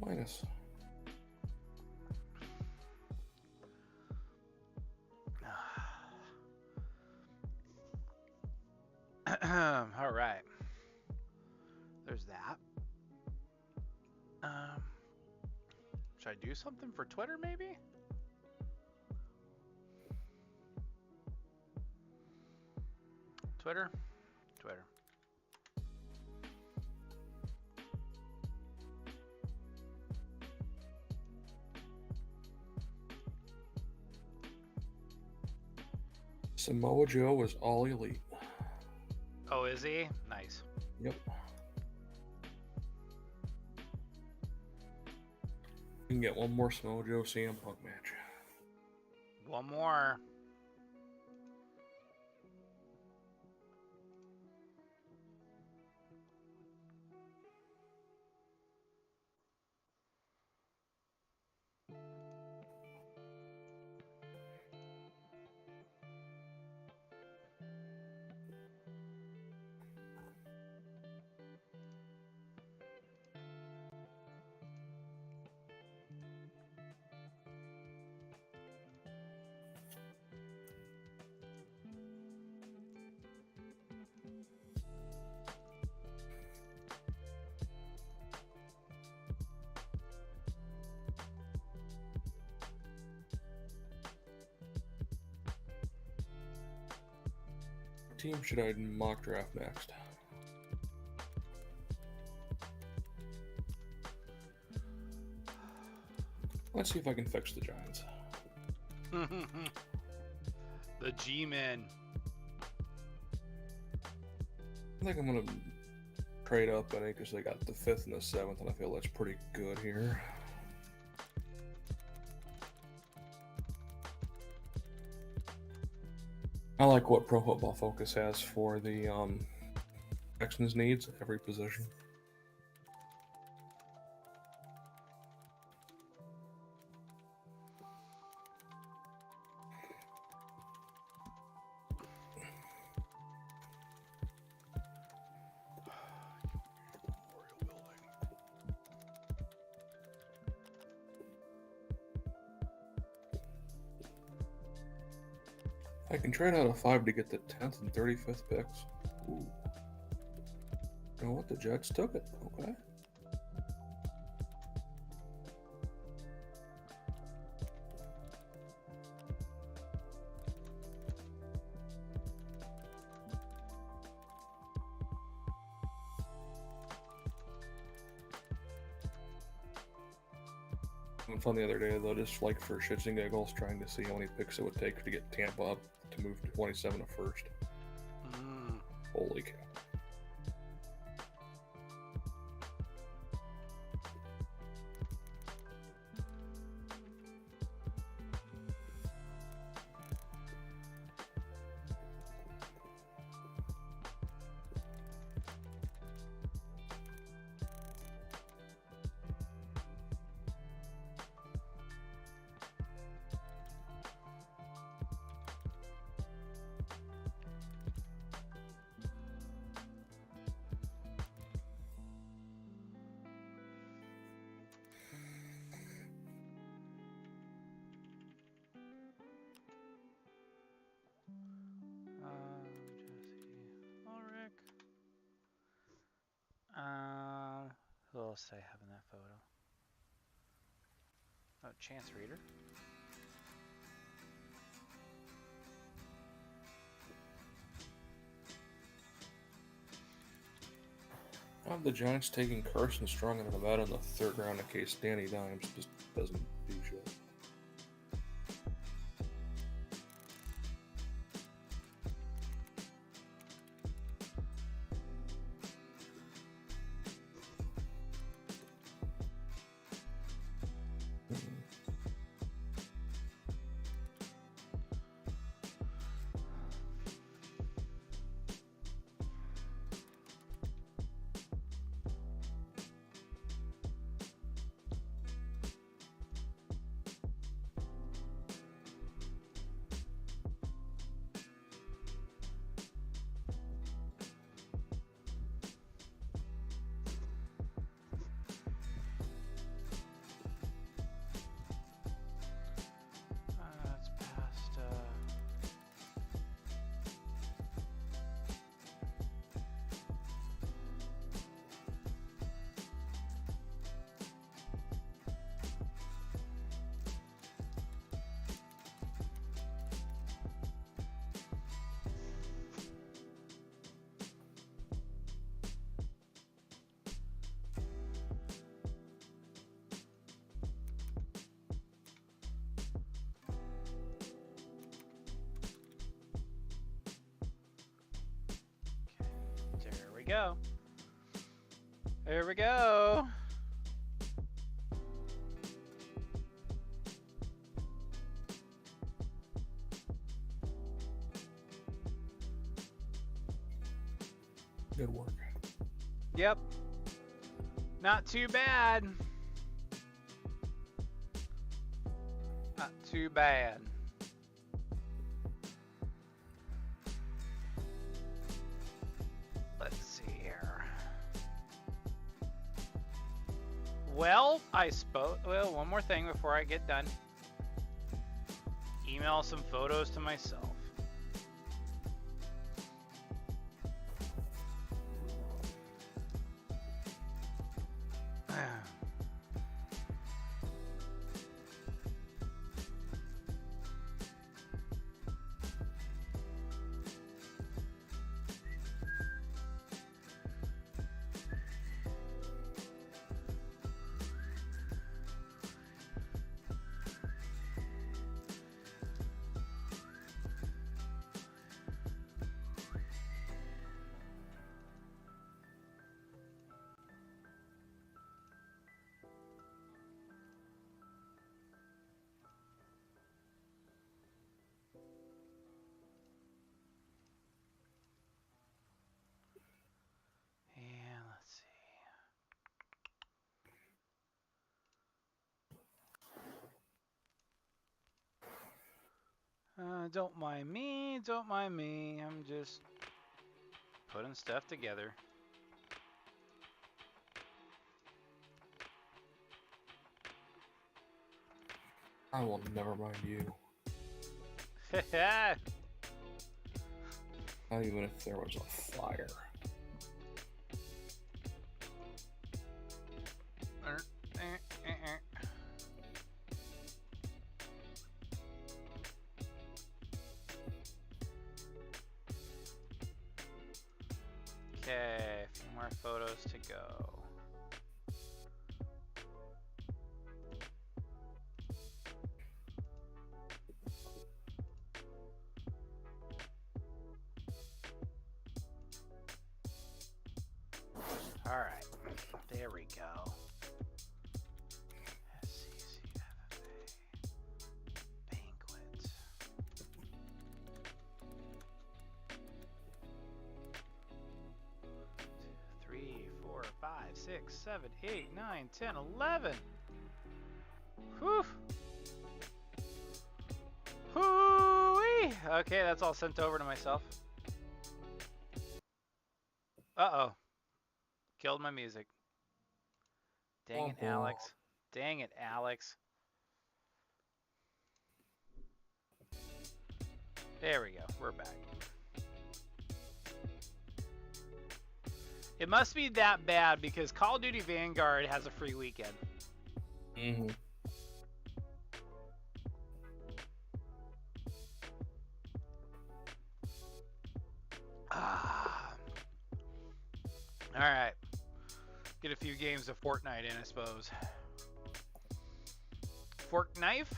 All right. There's that. Should I do something for Twitter, maybe? Twitter? Twitter. Samoa Joe was all elite. Oh, is he? Nice. Yep. We can get one more Samoa Joe CM Punk match. One more. What team should I mock draft next? Let's see if I can fix the Giants. The G-Men. I think I'm going to trade up in it because they got the 5th and the 7th, and I feel that's pretty good here. I like what Pro Football Focus has for the Texans needs at every position. I can trade out a 5 to get the 10th and 35th picks. Ooh. You know what? The Jets took it. Okay. It was fun the other day, though, just like for shits and giggles, trying to see how many picks it would take to get Tampa up to move to 27 to first. Holy cow. Who else did I have in that photo? Oh, Chance Reader. I have the Giants taking Carson Strong into Nevada in the 3rd round in case Danny Dimes just doesn't do shit. go. Here we go. Good work. Yep. Not too bad. Not too bad. Let's see here. Well, one more thing before I get done. Email some photos to myself. And let's see. Don't mind me, don't mind me. I'm just putting stuff together. I will never mind you. Not even if there was a fire. Okay, a few more photos to go. All right, there we go. SCCFFA banquet. 3, 4, 5, 6, 7, 8, 9, 10, 11. Whew. Hoo-wee. Okay, that's all sent over to myself. Uh-oh. Killed my music. Dang it, Alex. Dang it, Alex. There we go. We're back. It must be that bad because Call of Duty Vanguard has a free weekend. Mm-hmm. Alright. Get a few games of Fortnite in, I suppose. Fork knife?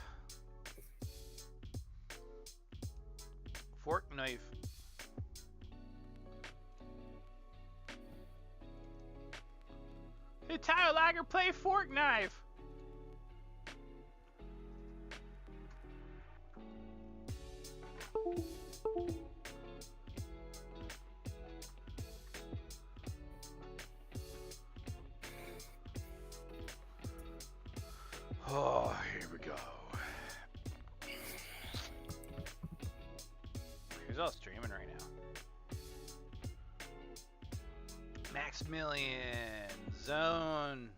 Fork knife. Hey, Tyler Liger, play Fork knife. Oh, here we go. Who's all streaming right now? Maximilian, Zone.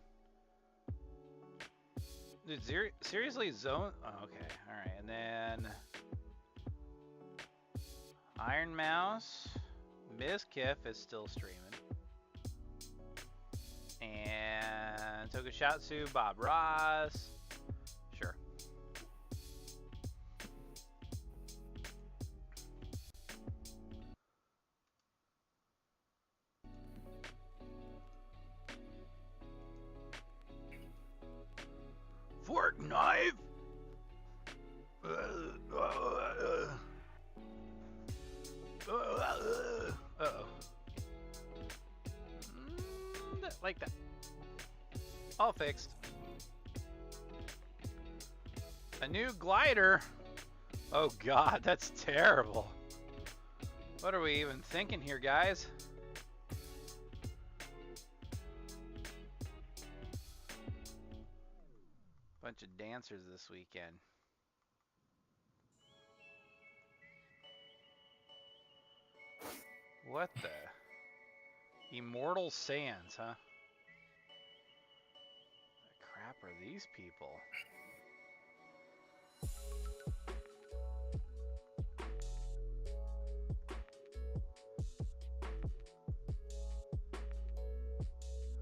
Dude, seriously, Zone? Oh, okay, all right, and then Iron Mouse, Mizkif is still streaming, and Tokushatsu, Bob Ross. Sure. Fork knife. Uh-oh. like that. All fixed. A new glider? Oh god, that's terrible. What are we even thinking here, guys? Bunch of dancers this weekend. What the? Immortal Sands, huh? What the crap are these people?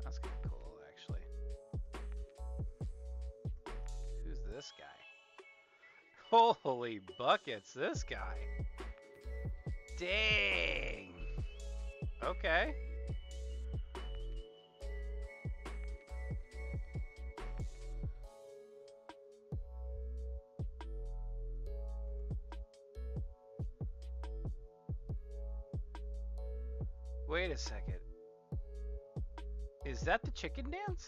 That's kind of cool, actually. Who's this guy? Holy buckets, this guy. Dang. Okay. Wait a second. Is that the chicken dance?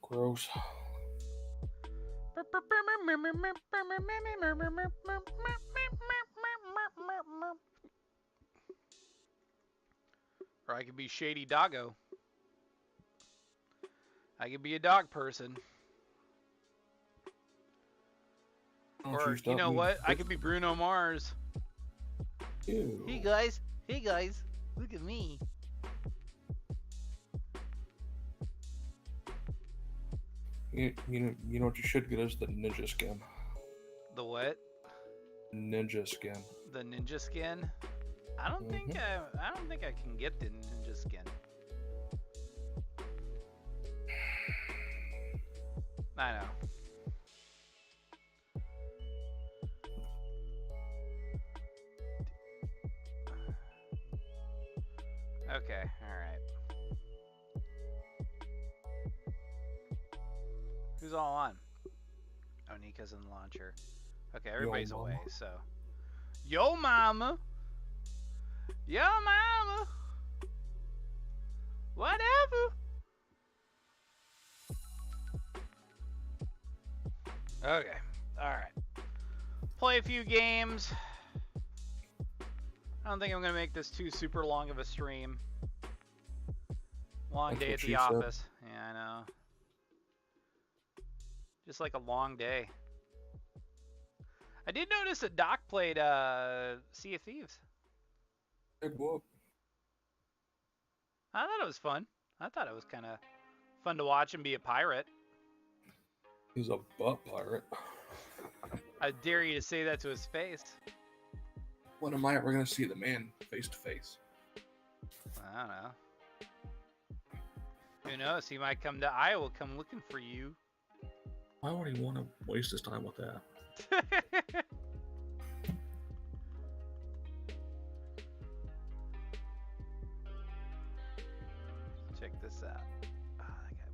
Gross. Or I could be Shady Doggo. I could be a dog person. Or, you know what? I could be Bruno Mars. Ew. Hey guys, look at me. You know what you should get is the ninja skin. The what? Ninja skin. The ninja skin? I don't think I can get the ninja skin. I know. Okay, alright. Who's all on? Oh, Nika's in the launcher. Okay, everybody's away, so. Yo, mama! Yo, mama! Whatever! Okay, alright. Play a few games. I don't think I'm gonna make this too super long of a stream. Long day at the office. Yeah, I know. Just like a long day. I did notice that Doc played Sea of Thieves. Big whoop. I thought it was fun. I thought it was kind of fun to watch him be a pirate. He's a butt pirate. I dare you to say that to his face. When am I ever going to see the man face to face? I don't know. Who knows? He might come to Iowa, come looking for you. Why would he want to waste his time with that? Check this out. Oh, that guy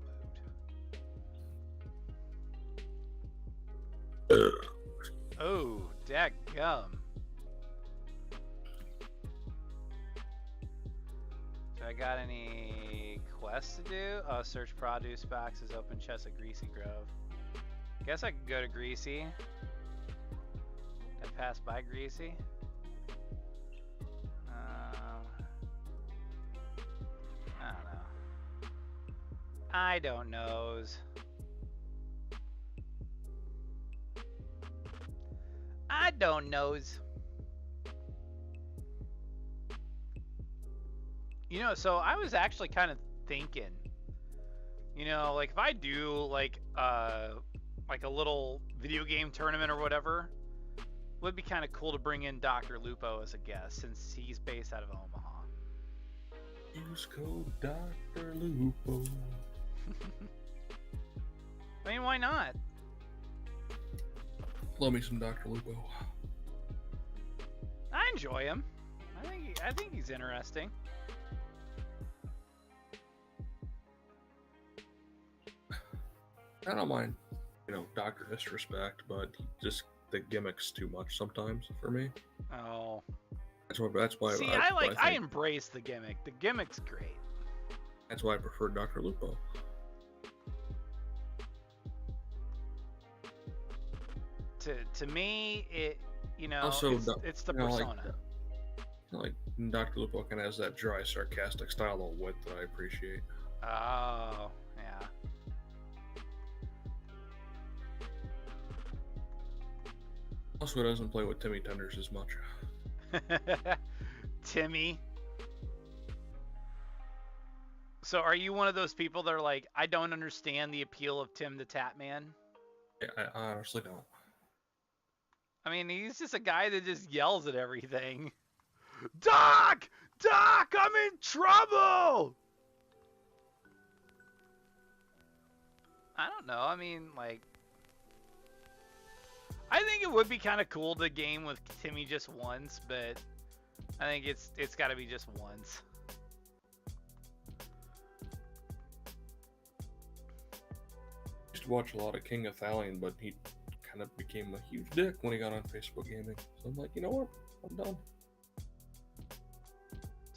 moved. Oh, dadgum. Do I got any quests to do? Oh, search produce boxes, open chest at Greasy Grove. Guess I could go to Greasy. I passed by Greasy. I don't know. I don't knows. You know, so I was actually kind of thinking, you know, like if I do like a little video game tournament or whatever, it would be kind of cool to bring in Dr. Lupo as a guest since he's based out of Omaha. Use code Dr. Lupo. I mean, why not? Love me some Dr. Lupo. I enjoy him. I think he's interesting. I don't mind, you know, Dr. Disrespect, but just the gimmicks too much sometimes for me. Oh. That's why. See, I embrace the gimmick. The gimmick's great. That's why I prefer Dr. Lupo. To me, Also, it's the you know, persona. like Dr. Lupo kind of has that dry, sarcastic style of wit that I appreciate. Oh, yeah. Also, he doesn't play with Timmy Tenders as much. Timmy. So are you one of those people that are like, I don't understand the appeal of Tim the Tatman? Yeah, I honestly don't. I mean, he's just a guy that just yells at everything. Doc! Doc, I'm in trouble! I don't know. I mean, like, I think it would be kind of cool to game with Timmy just once, but I think it's got to be just once. I used to watch a lot of King of Thalion, but he kind of became a huge dick when he got on Facebook Gaming. So I'm like, you know what? I'm done.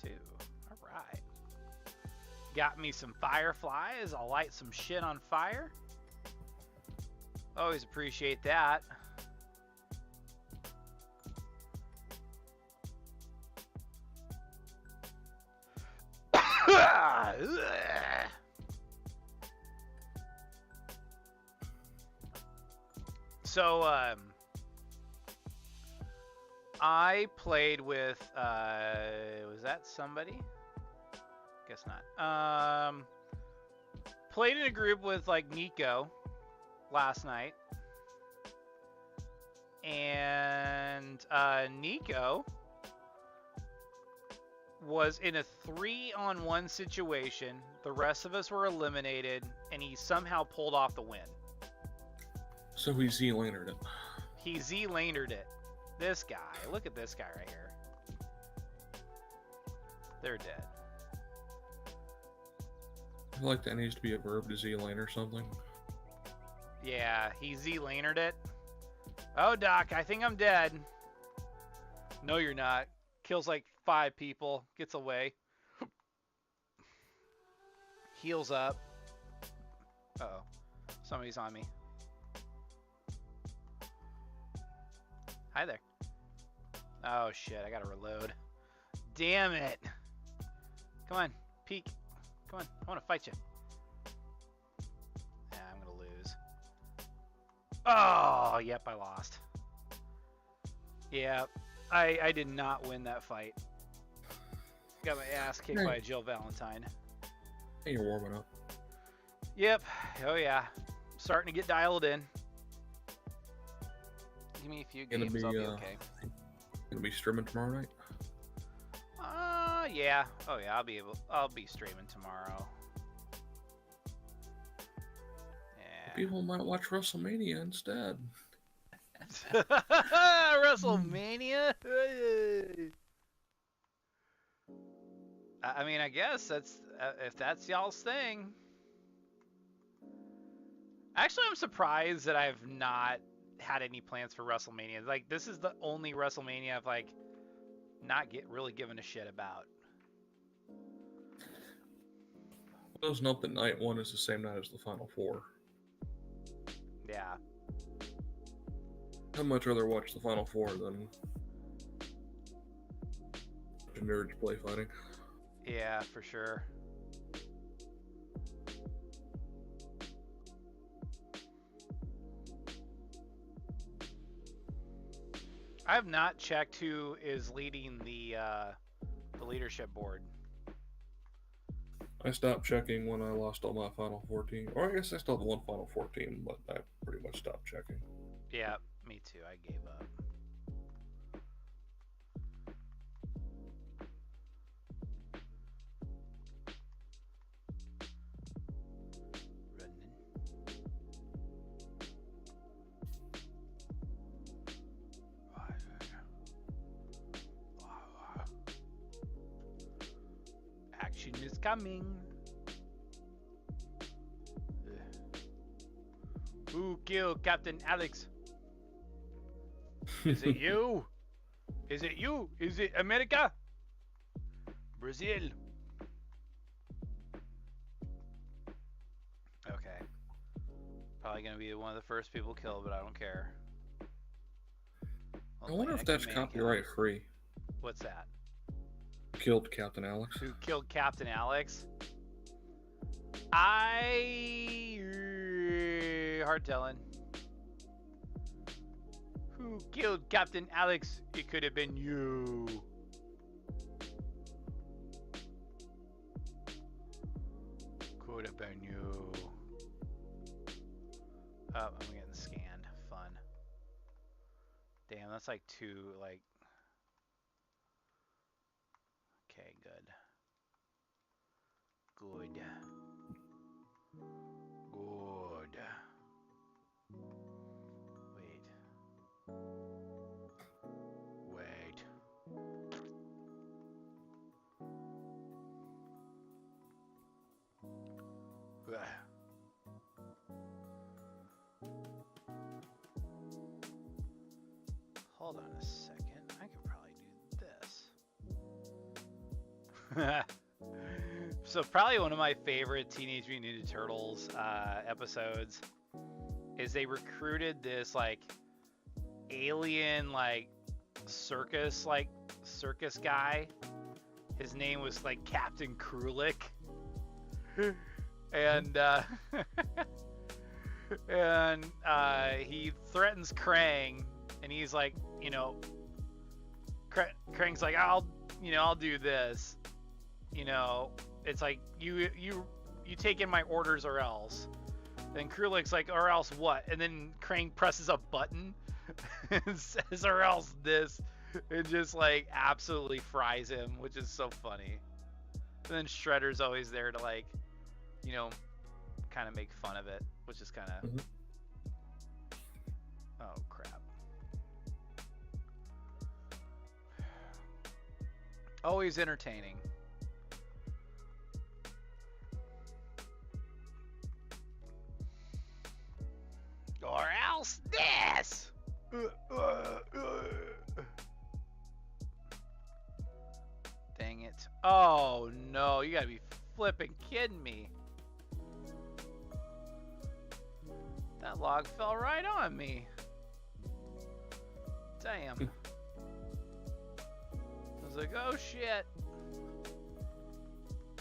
2. All right. Got me some fireflies. I'll light some shit on fire. Always appreciate that. So, I played with, was that somebody? Guess not. Played in a group with, like, Nico last night. And, Nico was in a 3-on-1 situation. The rest of us were eliminated, and he somehow pulled off the win. So he Z-lanered it. He Z-lanered it. This guy. Look at this guy right here. They're dead. I feel like that needs to be a verb to Z-lane or something. Yeah, he Z-lanered it. Oh, Doc, I think I'm dead. No, you're not. Kills like 5 people. Gets away. Heals up. Uh-oh. Somebody's on me. Hi there. Oh, shit. I gotta reload. Damn it. Come on. Peek. Come on. I want to fight you. Yeah, I'm gonna lose. Oh, yep, I lost. Yeah, I did not win that fight. Got my ass kicked by Jill Valentine. Hey, you're warming up. Yep. Oh, yeah. Starting to get dialed in. Give me a few games, I'll be okay. Gonna be streaming tomorrow night? Yeah. Oh, yeah, I'll be streaming tomorrow. Yeah. People might watch WrestleMania instead. WrestleMania? I mean, I guess that's if that's y'all's thing. Actually, I'm surprised that I've not had any plans for WrestleMania. Like, this is the only WrestleMania I've like not really given a shit about. Doesn't help that night 1 is the same night as the Final Four. Yeah. I'd much rather watch the Final Four than nerds play fighting. Yeah, for sure. I have not checked who is leading the leadership board. I stopped checking when I lost all my Final Four team. Or I guess I still have one Final Four team, but I pretty much stopped checking. Yeah, me too. I gave up. Action is coming. Who killed Captain Alex? Is it you? Is it you? Is it America? Brazil? Probably gonna be one of the first people killed, but I don't care. I wonder if that's copyright free. What's that? Killed Captain Alex. Who killed Captain Alex? Hard telling. Who killed Captain Alex? It could have been you. Could have been you. Oh, I'm getting scanned. Fun. Damn, that's like two, like... Okay, good. Good. Good. Wait. Ugh. Hold on a second. I could probably do this. So probably one of my favorite Teenage Mutant Ninja Turtles episodes is they recruited this like alien like circus guy. His name was like Captain Krulik. And he threatens Krang, and he's like, you know, Krang's like, I'll do this, you know, it's like you take in my orders or else. Then Krulik's like, or else what? And then Krang presses a button and says, or else this, and just like absolutely fries him, which is so funny. And then Shredder's always there to like, you know, kind of make fun of it, which is kind of... Oh, crap. Always entertaining. Or else this! Dang it. Oh, no, you gotta be flipping kidding me. That log fell right on me. Damn. I was like, oh shit.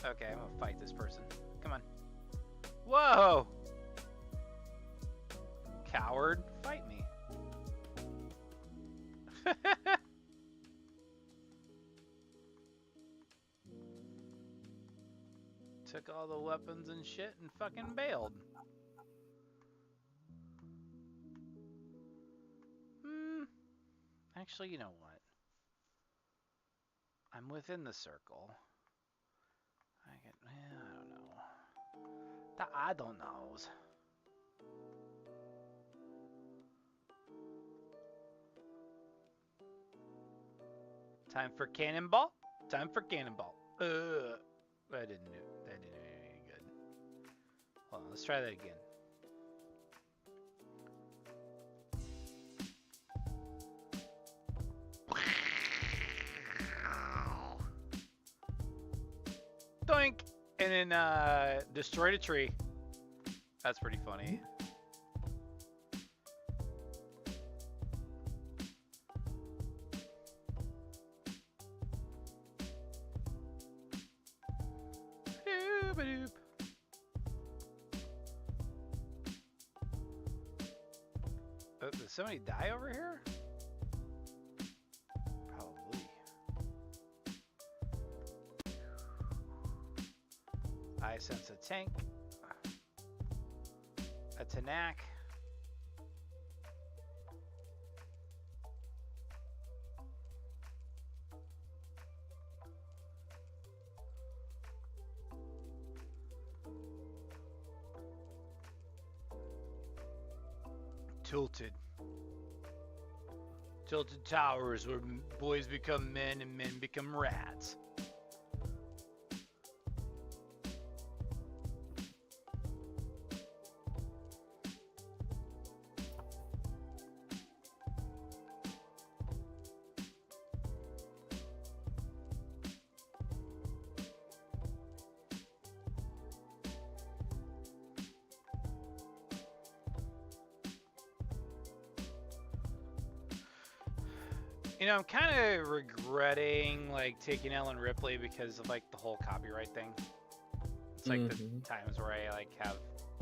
Okay, I'm gonna fight this person. Come on. Whoa! Coward, fight me. Took all the weapons and shit and fucking bailed. Actually, you know what? I'm within the circle. I don't know. Time for cannonball. Time for cannonball. That didn't do any good. Hold on, let's try that again. Doink! And then destroyed a tree. That's pretty funny. Oh, did somebody die over here? Probably. I sense a tank. A Tanak. Tilted towers where boys become men and men become rats. I'm kind of regretting like taking Ellen Ripley because of like the whole copyright thing. It's like the times where I like have,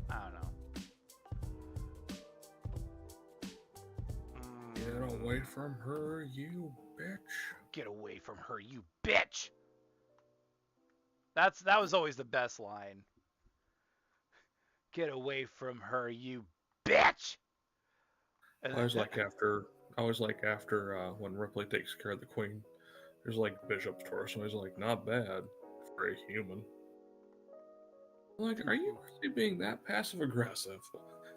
I don't know. Get away from her, you bitch. Get away from her, you bitch. That was always the best line. Get away from her, you bitch. And I was like after when Ripley takes care of the queen, there's like Bishop's torso. He's like, not bad for a human. I'm like, are you really being that passive aggressive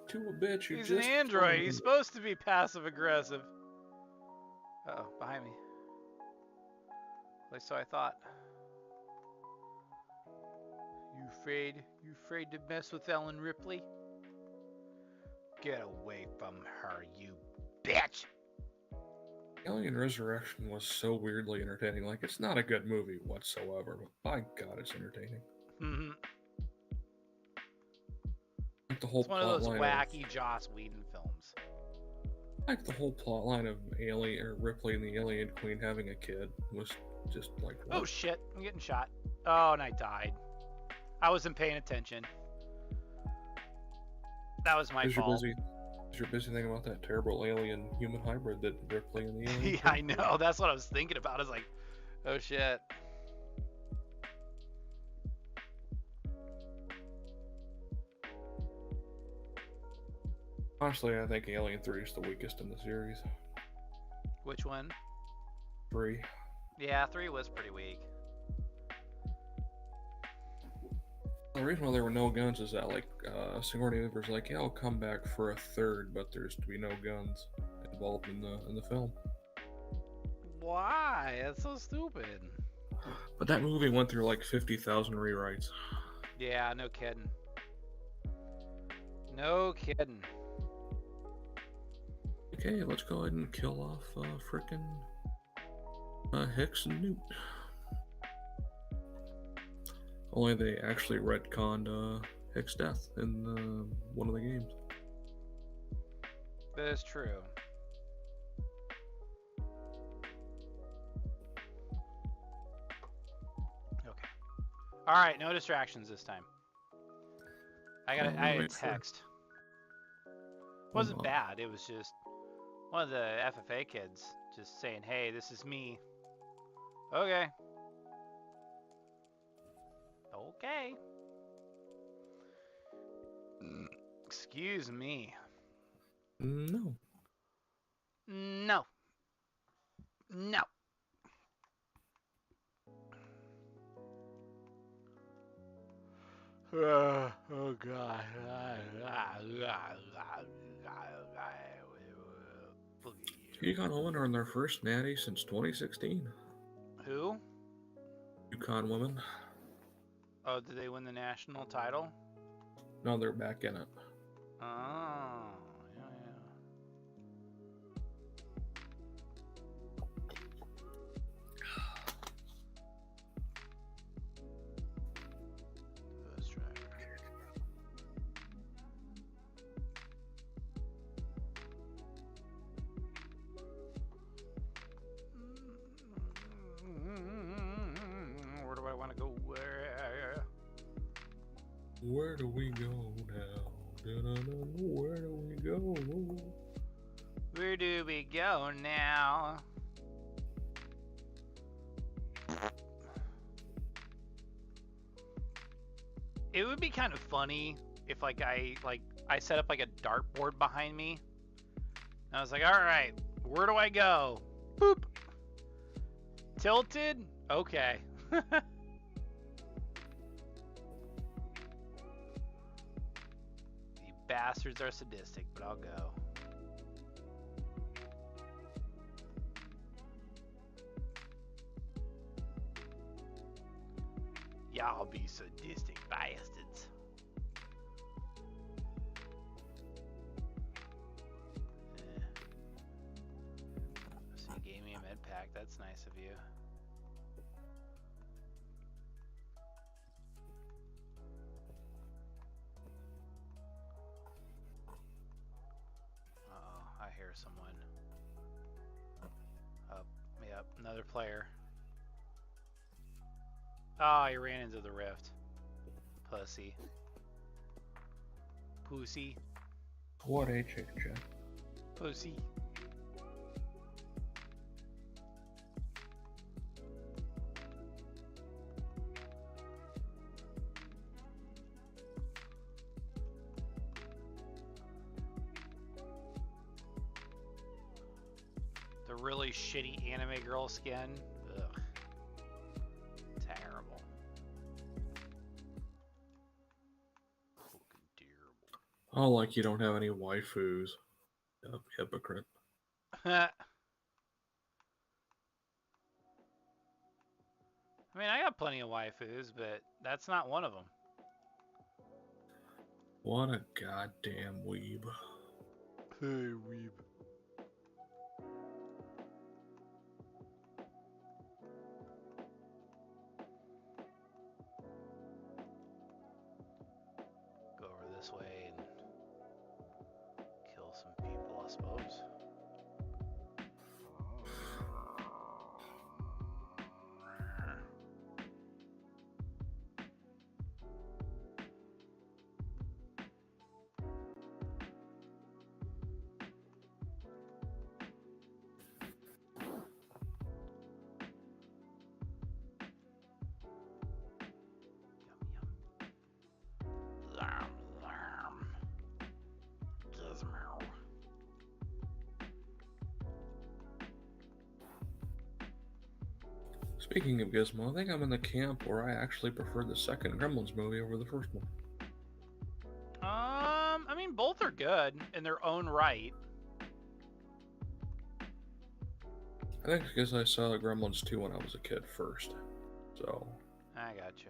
to a bitch who he's just? an android. He's supposed to be passive aggressive. Uh-oh, behind me. At least so I thought. You afraid to mess with Ellen Ripley? Get away from her, you bitch! Alien Resurrection was so weirdly entertaining. Like, it's not a good movie whatsoever, but by God, it's entertaining. Mm-hmm. Like the whole It's one of those wacky Joss Whedon films. Like the whole plot line of Ripley and the Alien Queen having a kid was just like, what? Oh shit, I'm getting shot. Oh, and I died. I wasn't paying attention. That was my fault. You're busy thinking about that terrible alien-human hybrid that Ripley and the alien. Yeah, I know. That's what I was thinking about. I was like, oh shit. Honestly, I think Alien 3 is the weakest in the series. Which one? 3. Yeah, 3 was pretty weak. The reason why there were no guns is that, like, Sigourney Weaver's like, yeah, I'll come back for a third, but there's to be no guns involved in the film. Why? That's so stupid. But that movie went through like 50,000 rewrites. Yeah, no kidding. No kidding. Okay, let's go ahead and kill off frickin' Hicks and Newt. Only they actually retconned Hicks' death in one of the games. That is true. Okay. All right, no distractions this time. I had a text. It wasn't bad. It was just one of the FFA kids just saying, "Hey, this is me." Okay. Okay. Excuse me. No. No. No. Oh God. UConn women are in their first natty since 2016. Who? UConn women. Oh, did they win the national title? No, they're back in it. Oh, yeah. Bus driver. Where do I want to go? Where do we go now? Where do we go? Where do we go now? It would be kind of funny if I set up like a dartboard behind me. And I was like, all right, where do I go? Boop. Tilted? Okay. You bastards are sadistic, but I'll go. Y'all be sadistic bastards. So you gave me a med pack. That's nice of you. Uh-oh, I hear someone up another player. Oh, he ran into the rift. Pussy. Pussy. What a chick chat. Pussy. The really shitty anime girl skin. Ugh. Terrible. Fucking terrible. Oh, like you don't have any waifus. Hypocrite. I mean, I got plenty of waifus, but that's not one of them. What a goddamn weeb. Hey, weeb. Go over this way and kill some people, I suppose. Speaking of Gizmo, I think I'm in the camp where I actually prefer the second Gremlins movie over the first one. I mean, both are good in their own right. I think because I saw Gremlins 2 when I was a kid first. So. I gotcha.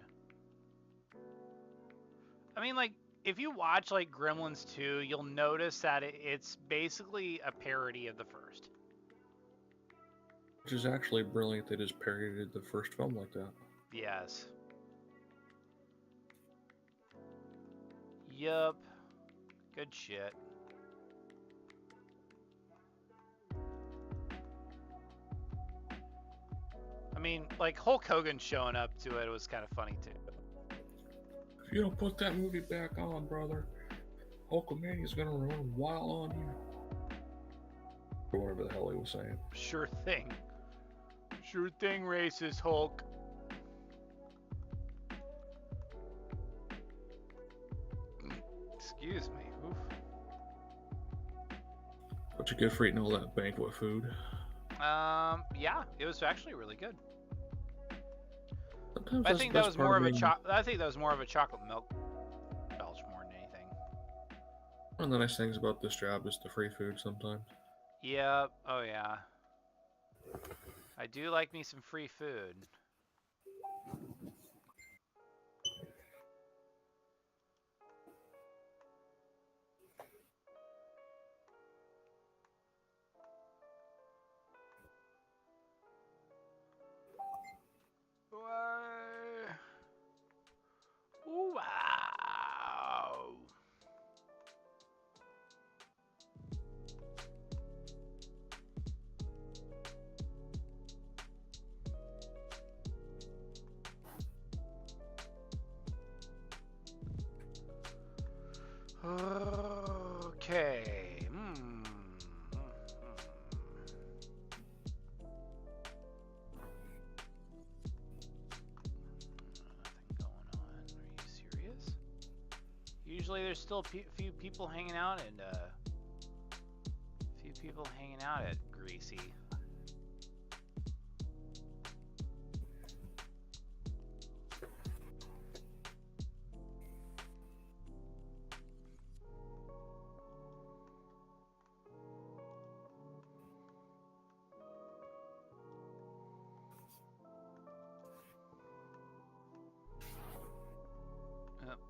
I mean, like, if you watch, like, Gremlins 2, you'll notice that it's basically a parody of the first. Which is actually brilliant. They just parodied the first film like that. Yes. Yup. Good shit. I mean, like, Hulk Hogan showing up to it was kind of funny, too. If you don't put that movie back on, brother, Hulkamania's gonna run wild on you. Or whatever the hell he was saying. Sure thing. Sure thing, racist Hulk. Excuse me. Oof. What you get for eating all that banquet food? Yeah, it was actually really good. Sometimes I that's think the that best was part more of a being- I think that was more of a chocolate milk belch more than anything. One of the nice things about this job is the free food sometimes. Yep. Oh yeah. I do like me some free food. Wow. Okay. Nothing going on. Are you serious? Usually there's still a few people hanging out and a few people hanging out at Greasy.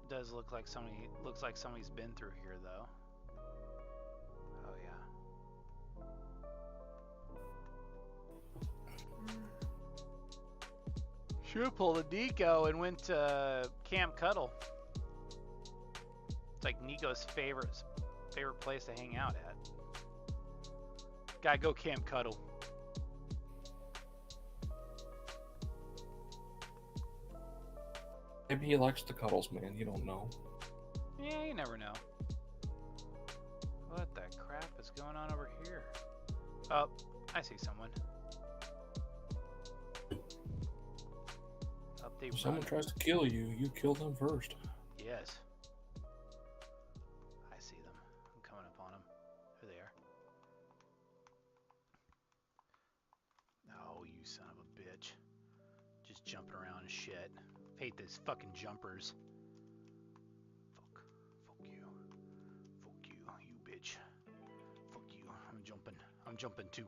Does look like somebody's been through here though. Oh yeah. Should pull the Nico and went to Camp Cuddle. It's like Nico's favorite place to hang out at. Gotta go Camp Cuddle. Maybe he likes the cuddles, man. You don't know. Yeah, you never know. What the crap is going on over here? Oh, I see someone. Up they If someone run. tries to kill you, you kill them first. Yes. I see them. I'm coming up on them. There they are. Oh, you son of a bitch. Just jumping around and shit. Hate these fucking jumpers. Fuck. Fuck you. Fuck you, you bitch. Fuck you. I'm jumping. I'm jumping too.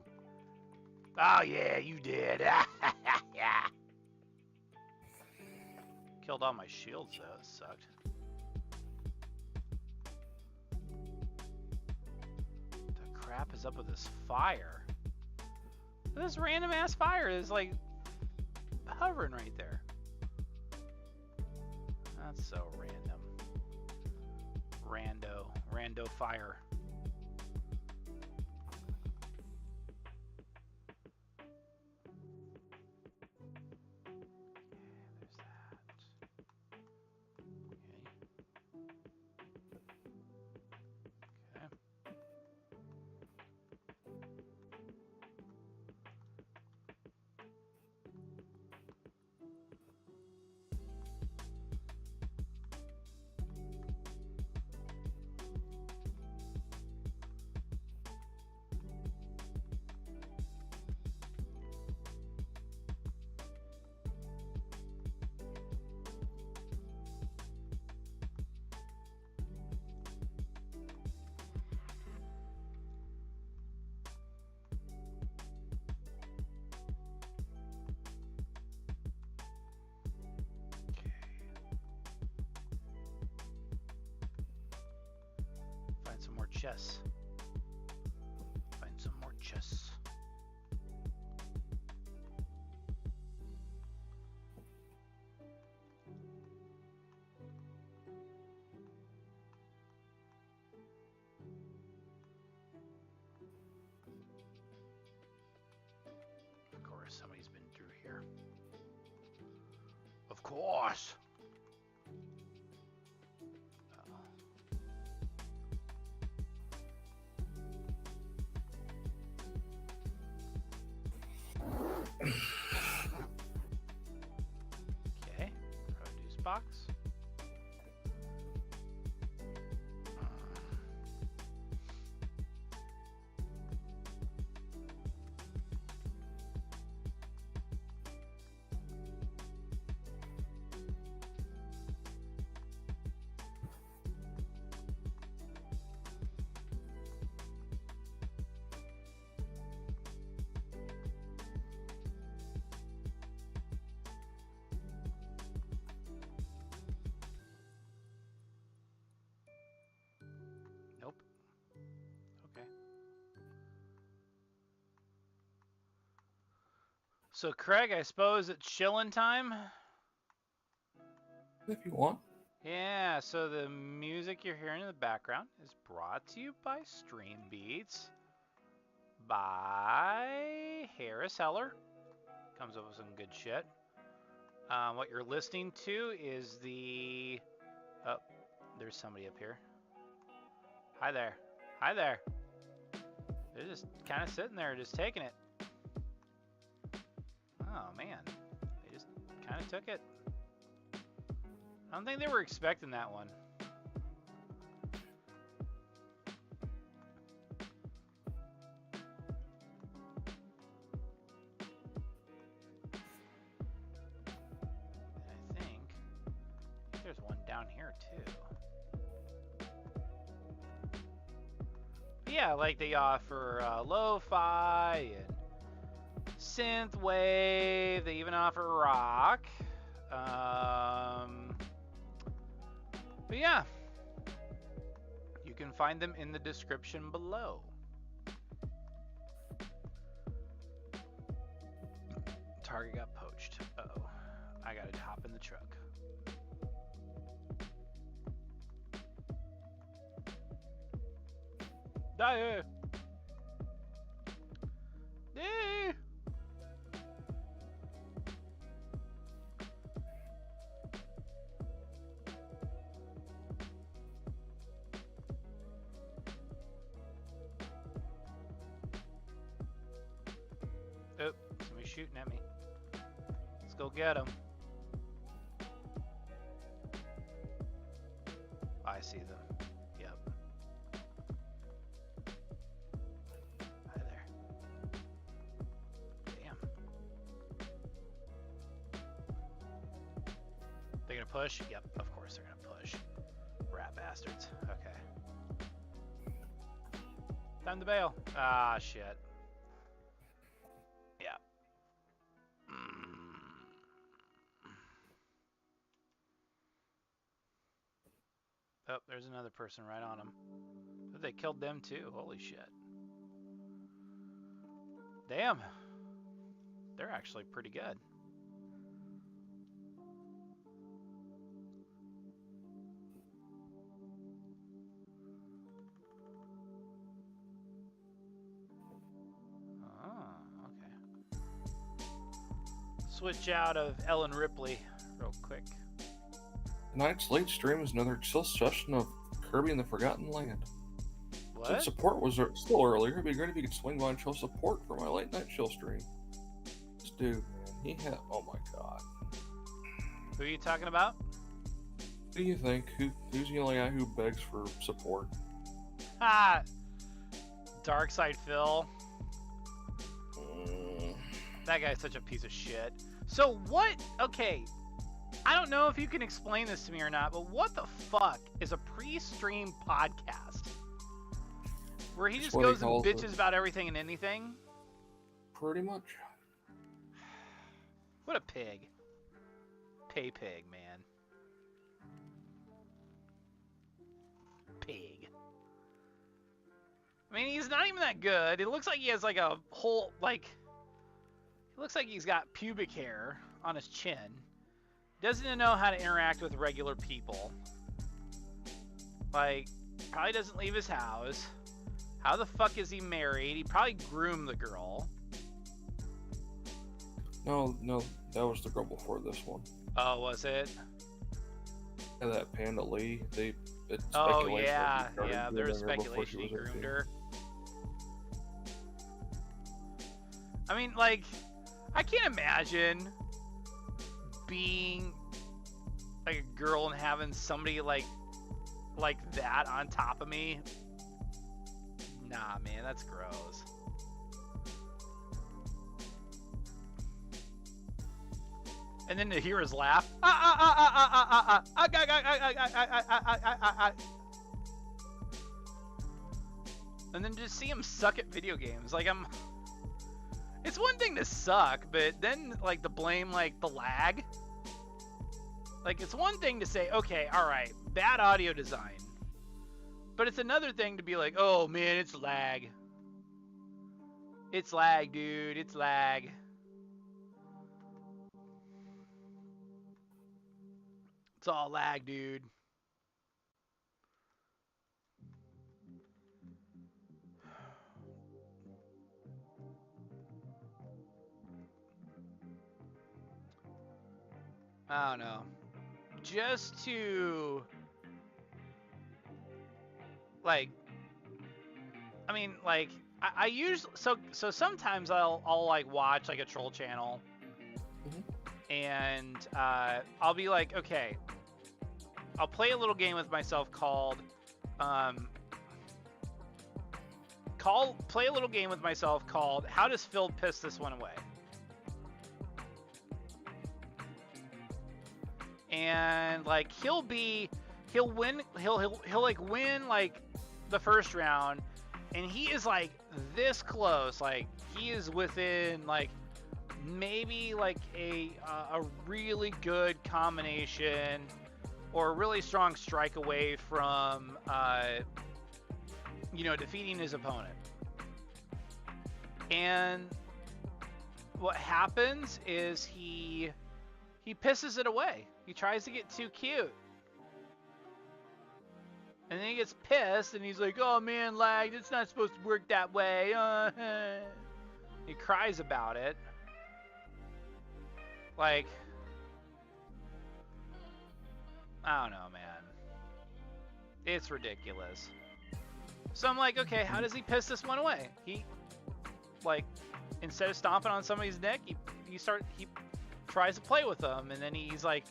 Oh yeah, you did. Yeah. Killed all my shields though. It sucked. The crap is up with this fire? This random ass fire is like hovering right there. That's so random. Rando fire. There's that. Okay. Find some more chests. Find some more chests. Of course, somebody's been through here. Of course. Okay, produce box. Nope. Okay. So Craig, I suppose it's chillin' time? If you want. Yeah, so the music you're hearing in the background is brought to you by Stream Beats by Harris Heller. Comes up with some good shit. What you're listening to is the... Oh, there's somebody up here. Hi there. Hi there. They're just kind of sitting there, just taking it. Oh, man. They just kind of took it. I don't think they were expecting that one. And I think there's one down here too. But yeah, like they offer lo-fi and synthwave. They even offer rock. But yeah, you can find them in the description below. Target got poached. Uh-oh. I gotta hop in the truck. Die! Die! shooting at me. Let's go get him. I see them. Yep. Hi there. Damn. They're gonna push? Yep, of course they're gonna push. Rat bastards. Okay. Time to bail. Ah, shit. Yeah. Oh, there's another person right on him. But they killed them too. Holy shit. Damn. They're actually pretty good. Oh, okay. Switch out of Ellen Ripley real quick. Tonight's late stream is another chill session of Kirby and the Forgotten Land. What? Since support was still earlier, it'd be great if you could swing by and show support for my late night chill stream. This dude, man, he had, oh my god. Who are you talking about? Who do you think? Who's the only guy who begs for support? Ah! Darkside Phil. That guy's such a piece of shit. So what? Okay. I don't know if you can explain this to me or not, but what the fuck is a pre-stream podcast? Where he just goes and bitches about everything and anything? Pretty much. What a pig. Pig, man. Pig. I mean, he's not even that good. It looks like he has like a whole, like... It looks like he's got pubic hair on his chin. Doesn't know how to interact with regular people. Like, probably doesn't leave his house. How the fuck is he married? He probably groomed the girl. No, that was the girl before this one. Oh, was it? Yeah, that Panda Lee. Oh, yeah. Yeah, there's speculation he groomed her. I mean, like, I can't imagine being like a girl and having somebody like that on top of me. Nah, man, that's gross. And then to hear his laugh. And then just see him suck at video games. Like, it's one thing to suck, but then like to blame like the lag. Like, it's one thing to say, okay, all right, bad audio design. But it's another thing to be like, oh man, it's lag. It's lag, dude. It's lag. It's all lag, dude. I don't know. Just to, like, I mean, like, I usually, so sometimes I'll like watch like a troll channel, and I'll be like, okay, I'll play a little game with myself called play a little game with myself called How Does Phil Piss This One Away? And like he'll win like the first round, and he is like this close, like he is within like maybe like a really good combination or a really strong strike away from defeating his opponent. And what happens is he pisses it away. He tries to get too cute. And then he gets pissed and he's like, oh man, lag, it's not supposed to work that way. He cries about it. Like, I don't know, man. It's ridiculous. So I'm like, okay, how does he piss this one away? He, like, instead of stomping on somebody's neck, he tries to play with them, and then he's like,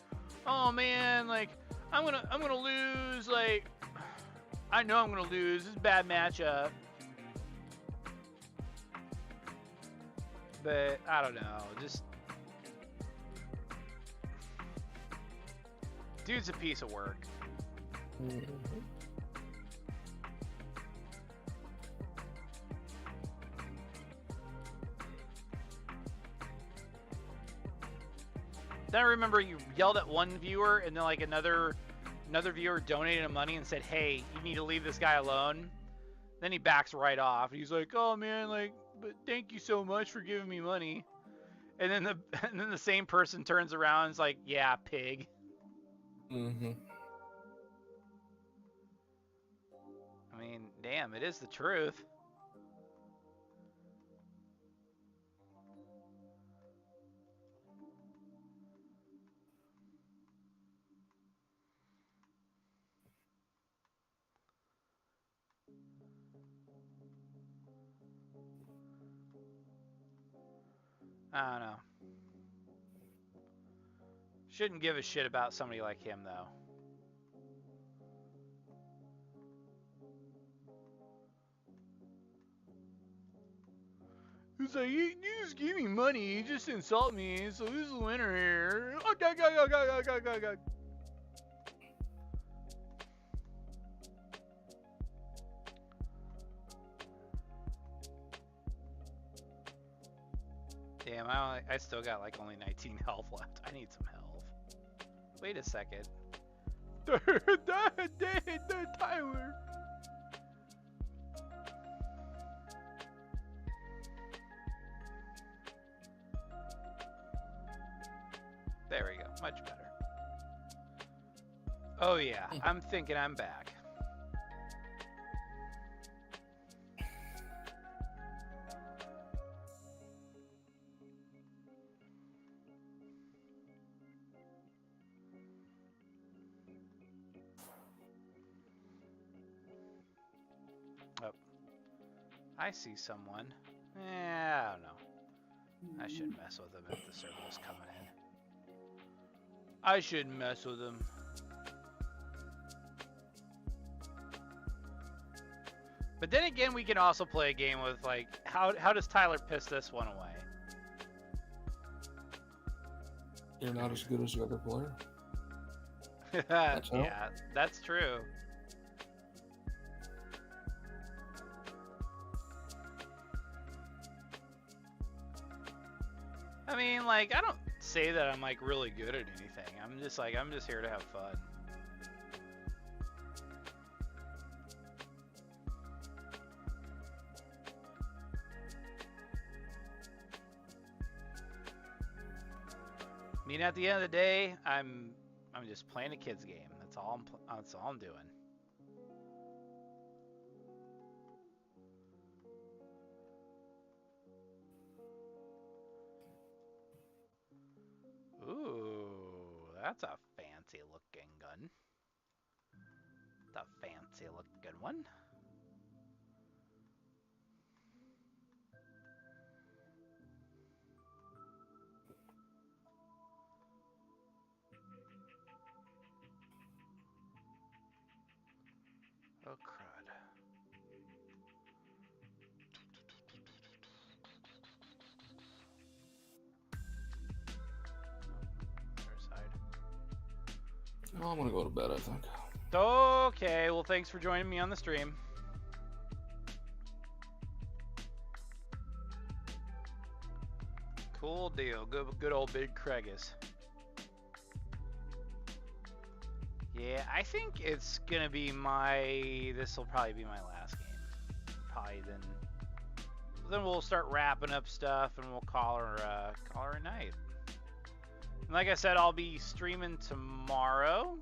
"Oh man, like I'm gonna lose. Like I know I'm gonna lose. This is a bad matchup." But I don't know, just dude's a piece of work. Then I remember you yelled at one viewer, and then like another viewer donated him money and said, "Hey, you need to leave this guy alone." Then he backs right off. He's like, "Oh man, like, but thank you so much for giving me money." And then the same person turns around and is like, "Yeah, pig." Mm-hmm. I mean, damn, it is the truth. I don't know. Shouldn't give a shit about somebody like him, though. He's like, you just give me money, you just insult me, so who's the winner here? Okay, go. Damn, I still got like only 19 health left. I need some health. Wait a second. Tyler. There we go. Much better. Oh yeah, I'm thinking I'm back. Oh, I see someone. I don't know. I shouldn't mess with them if the server was coming in. I shouldn't mess with them. But then again, we can also play a game with like, how does Tyler piss this one away? You're not as good as the other player. Yeah, that's true. I mean, like, I don't say that I'm like really good at anything. I'm just here to have fun. I mean, at the end of the day, I'm just playing a kid's game. That's all I'm doing. Ooh, that's a fancy looking gun. That's a fancy looking one. Oh crud. Other side. Oh, I'm gonna go to bed, I think. Okay, well thanks for joining me on the stream. Cool deal. Good old Big Craigus. Yeah, I think it's gonna be this will probably be my last game. Probably then we'll start wrapping up stuff and we'll call her a night. And like I said, I'll be streaming tomorrow.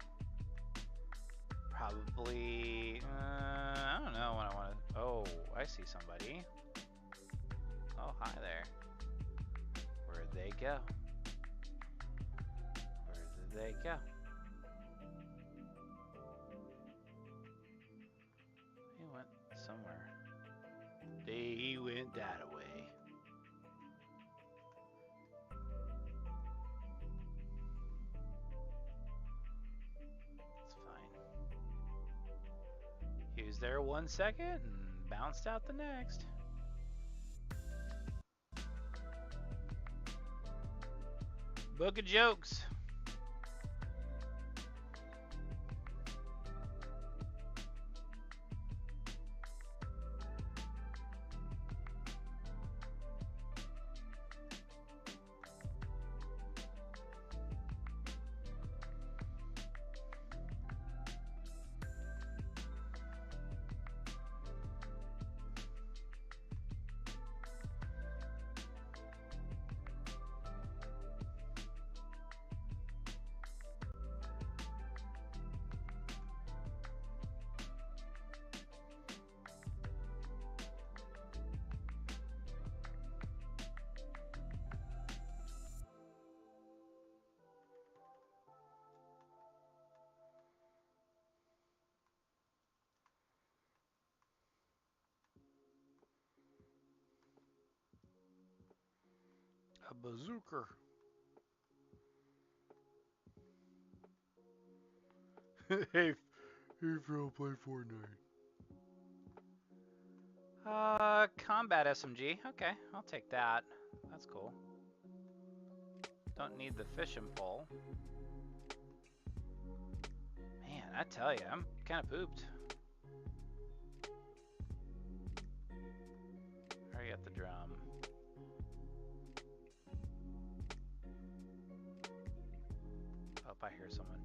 Probably, I don't know when I want to. Oh, I see somebody. Oh, hi there. Where'd they go? Where did they go? He went somewhere. He went that way. was there 1 second and bounced out the next. Book of jokes. A bazooka. Hey, Phil, play Fortnite. Combat SMG. Okay, I'll take that. That's cool. Don't need the fishing pole. Man, I tell you, I'm kind of pooped. I got the drum. Oh, I hear someone.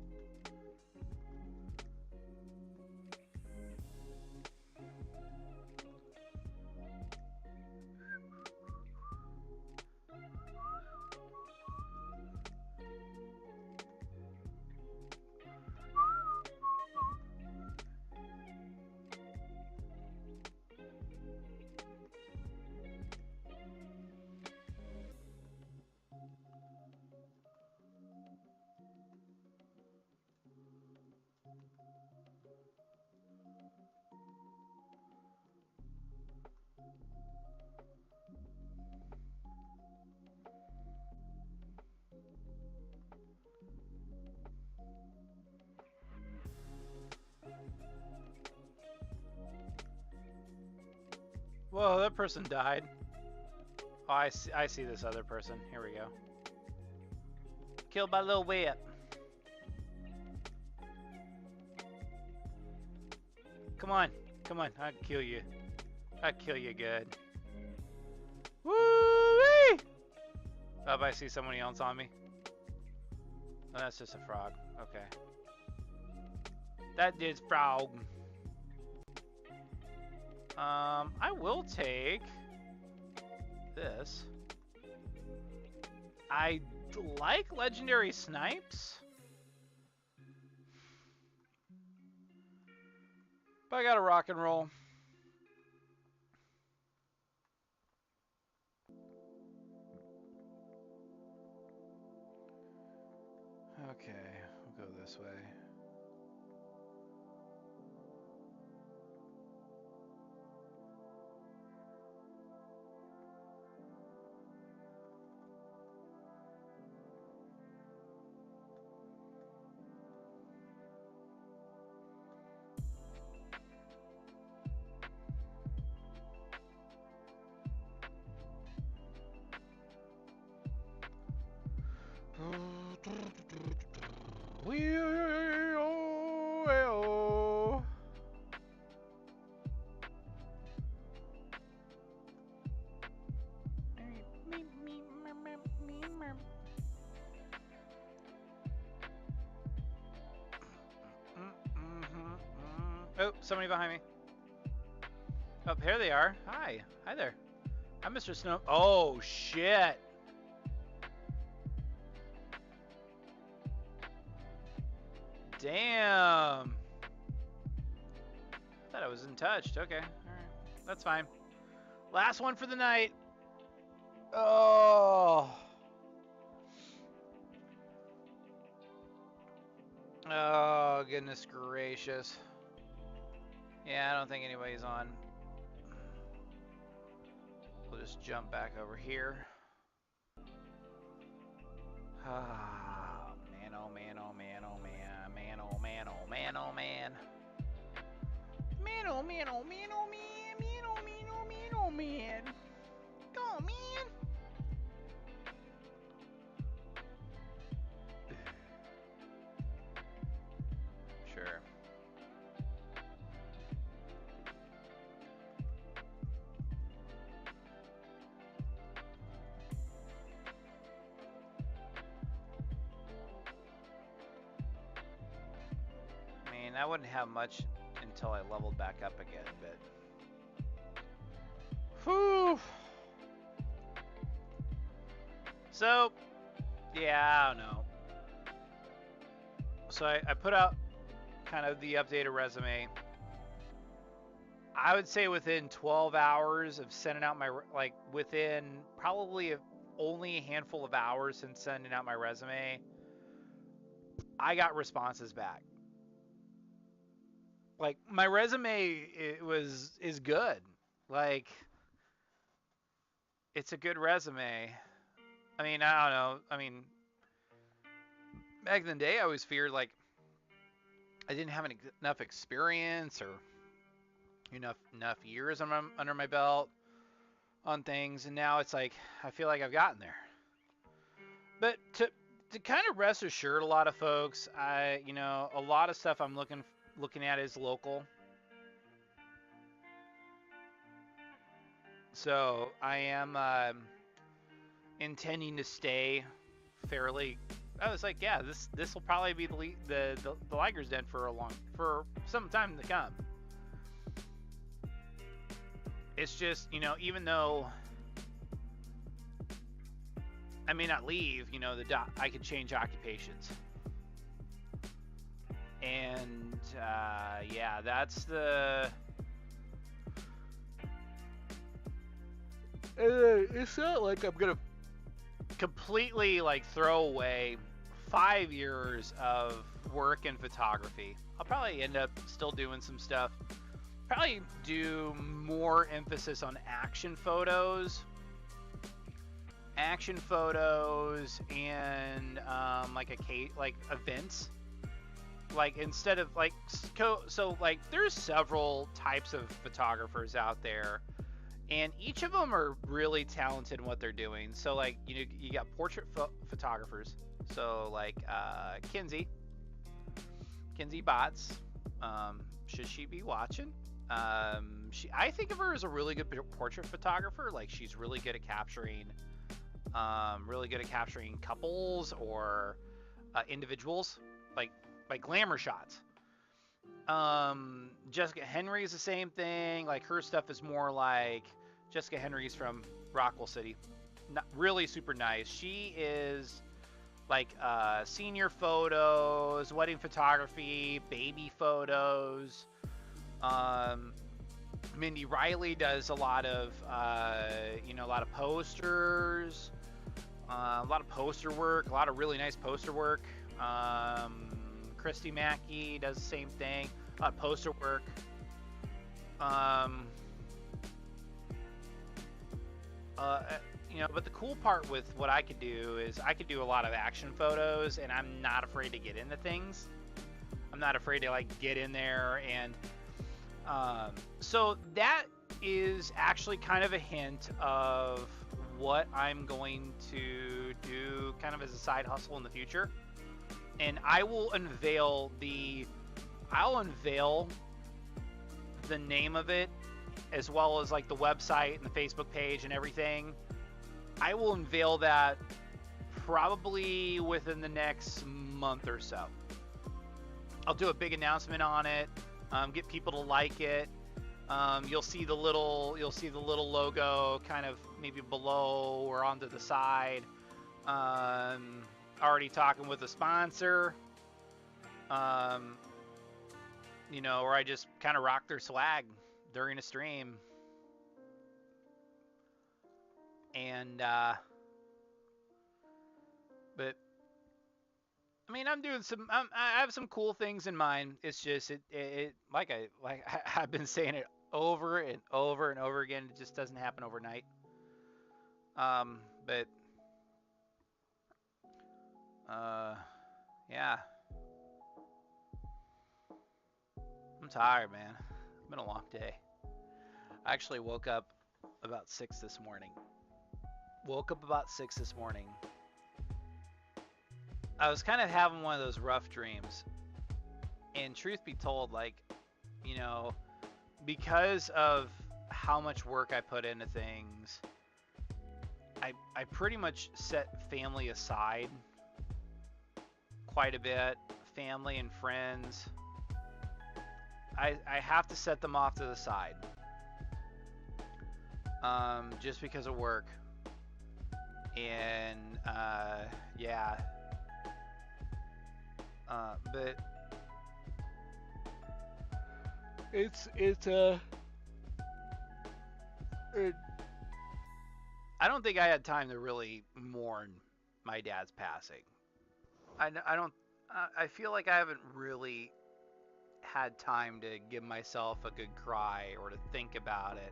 Whoa, that person died. Oh, I see this other person. Here we go. Killed by Lil Whip. Come on. Come on. I'll kill you. I'll kill you good. Woo-wee! Oh, I see someone else on me. Oh, that's just a frog. Okay. That is frog. I will take this. I like legendary snipes, but I gotta rock and roll. Okay, we'll go this way. Oh, somebody behind me. Oh, here they are. Hi. Hi there. I'm Mr. Snow. Oh, shit. Damn. Thought I was untouched. Okay. All right. That's fine. Last one for the night. Oh. Oh, goodness gracious. Yeah, I don't think anybody's on. We'll just jump back over here. Ah, man, oh man, oh man, oh man, man, oh man, oh man, oh man. Man, oh man, oh man, oh man, man, oh man, oh man, oh man. Oh man. Sure. I mean, I wouldn't have much until I leveled back up again, but. Whew. So, yeah, I don't know. So I put out kind of the updated resume. I would say within 12 hours of sending out my, like within probably only a handful of hours since sending out my resume, I got responses back. Like my resume is good. Like it's a good resume. I mean, I don't know. I mean, back in the day, I always feared like I didn't have enough experience or enough years under my belt on things, and now it's like I feel like I've gotten there. But to kind of rest assured, a lot of folks, a lot of stuff I'm looking at is local. So I am intending to stay fairly. I was like, yeah, this will probably be the Liger's Den for some time to come. It's just, even though I may not leave, I could change occupations. And yeah, that's the. It's not like I'm gonna completely like throw away 5 years of work in photography. I'll probably end up still doing some stuff. Probably do more emphasis on action photos and like events. Like instead of like so like there's several types of photographers out there, and each of them are really talented in what they're doing. So like you got portrait photographers. So like Kinsey Bots, should she be watching? I think of her as a really good portrait photographer. Like she's really good at capturing couples or individuals, like glamour shots. Jessica Henry is the same thing. Like her stuff is more like Jessica Henry's from Rockwell City. Not really super nice. She is like senior photos, wedding photography, baby photos. Mindy Riley does a lot of posters, a lot of poster work, a lot of really nice poster work. Christy Mackey does the same thing, a lot of poster work. But the cool part with what I could do is I could do a lot of action photos, and I'm not afraid to get into things. I'm not afraid to like get in there, and so that is actually kind of a hint of what I'm going to do kind of as a side hustle in the future. And I'll unveil the name of it, as well as like the website and the Facebook page and everything. I will unveil that probably within the next month or so. I'll do a big announcement on it, get people to like it. You'll see the little logo kind of maybe below or onto the side. Already talking with a sponsor, where I just kind of rock their swag during a stream. And, but, I mean, I'm doing I have some cool things in mind. It's just, I've been saying it over and over and over again. It just doesn't happen overnight. But, yeah. I'm tired, man. It's been a long day. I actually woke up about 6 this morning. I was kind of having one of those rough dreams. And truth be told, like, you know, because of how much work I put into things, I pretty much set family aside quite a bit. Family and friends. I have to set them off to the side. Just because of work. And, yeah. But I don't think I had time to really mourn my dad's passing. I feel like I haven't really had time to give myself a good cry or to think about it.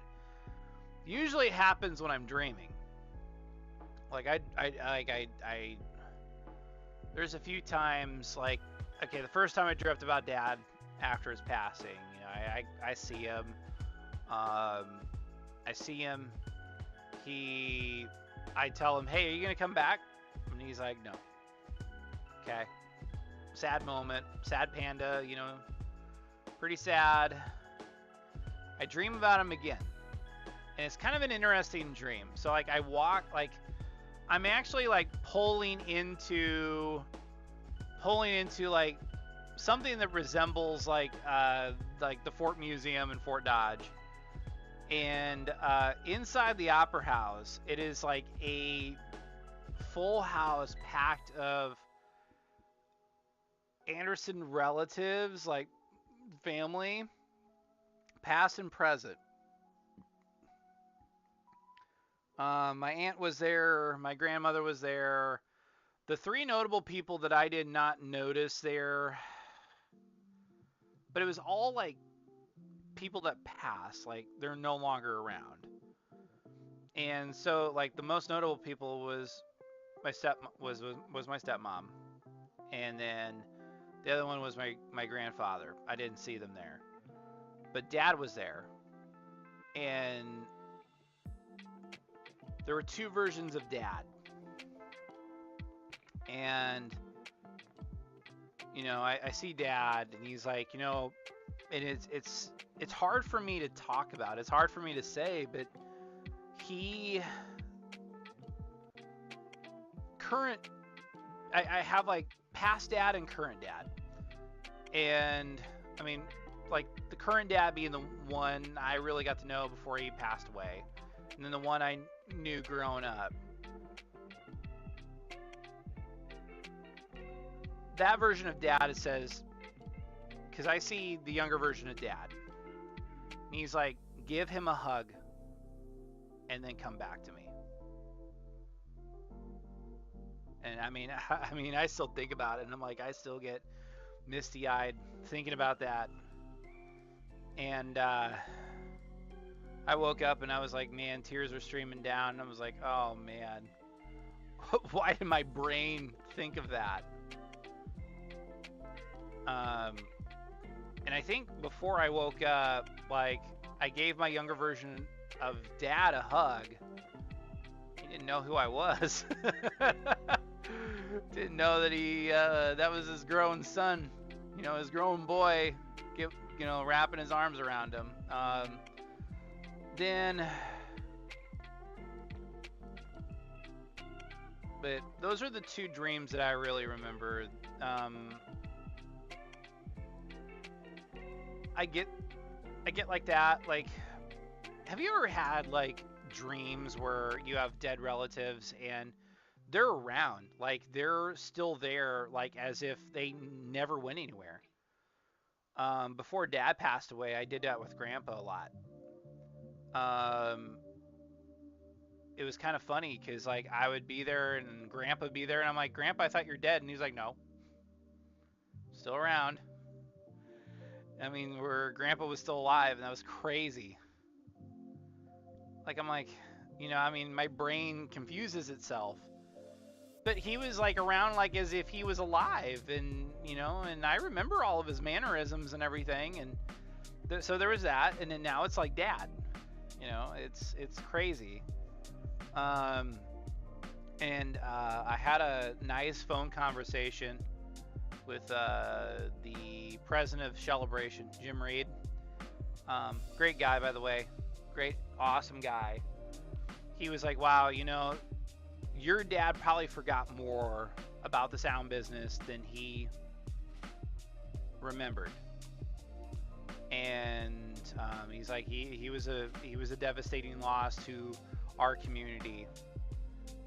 Usually it happens when I'm dreaming. Like there's a few times, like, okay, the first time I dreamt about Dad after his passing, you know, I see him. I tell him, hey, are you gonna come back? And he's like, no. Okay. Sad moment, sad panda, you know, pretty sad. I dream about him again. And it's kind of an interesting dream. So, like, I walk, like, I'm actually, like, pulling into like something that resembles like the Fort Museum in Fort Dodge. And inside the Opera House, it is like a full house packed of Anderson relatives, like family, past and present. My aunt was there, my grandmother was there. The three notable people that I did not notice there, but it was all like people that passed, like they're no longer around. And so, like, the most notable people was my stepmom, and then the other one was my grandfather. I didn't see them there, but Dad was there, and there were two versions of Dad. And, you know, I see Dad, and he's like, you know, and it's hard for me to talk about. It's hard for me to say, but I have like past Dad and current Dad. And I mean, like the current Dad being the one I really got to know before he passed away. And then the one I knew growing up. That version of Dad, it says, because I see the younger version of Dad. And he's like, give him a hug and then come back to me. And I mean, I still think about it, and I'm like, I still get misty-eyed thinking about that. And I woke up and I was like, man, tears were streaming down, and I was like, oh man, why did my brain think of that? And I think before I woke up, like, I gave my younger version of Dad a hug. He didn't know who I was. Didn't know that that was his grown son, you know, his grown boy, wrapping his arms around him. But those are the two dreams that I really remember. I get like that. Like, have you ever had like dreams where you have dead relatives and they're around, like they're still there, like as if they never went anywhere? Before Dad passed away, I did that with Grandpa a lot. It was kind of funny because like I would be there and Grandpa would be there, and I'm like, Grandpa, I thought you're dead, and he's like, no, still around. I mean, where Grandpa was still alive, and that was crazy. Like, I'm like, you know, I mean, my brain confuses itself. But he was, like, around, like, as if he was alive, and, you know, and I remember all of his mannerisms and everything, and So there was that, and then now it's like Dad. It's crazy. And I had a nice phone conversation with the president of Celebration, Jim Reed. Great guy, by the way. Great, awesome guy. He was like, wow, your dad probably forgot more about the sound business than he remembered. And he's like, he was a devastating loss to our community.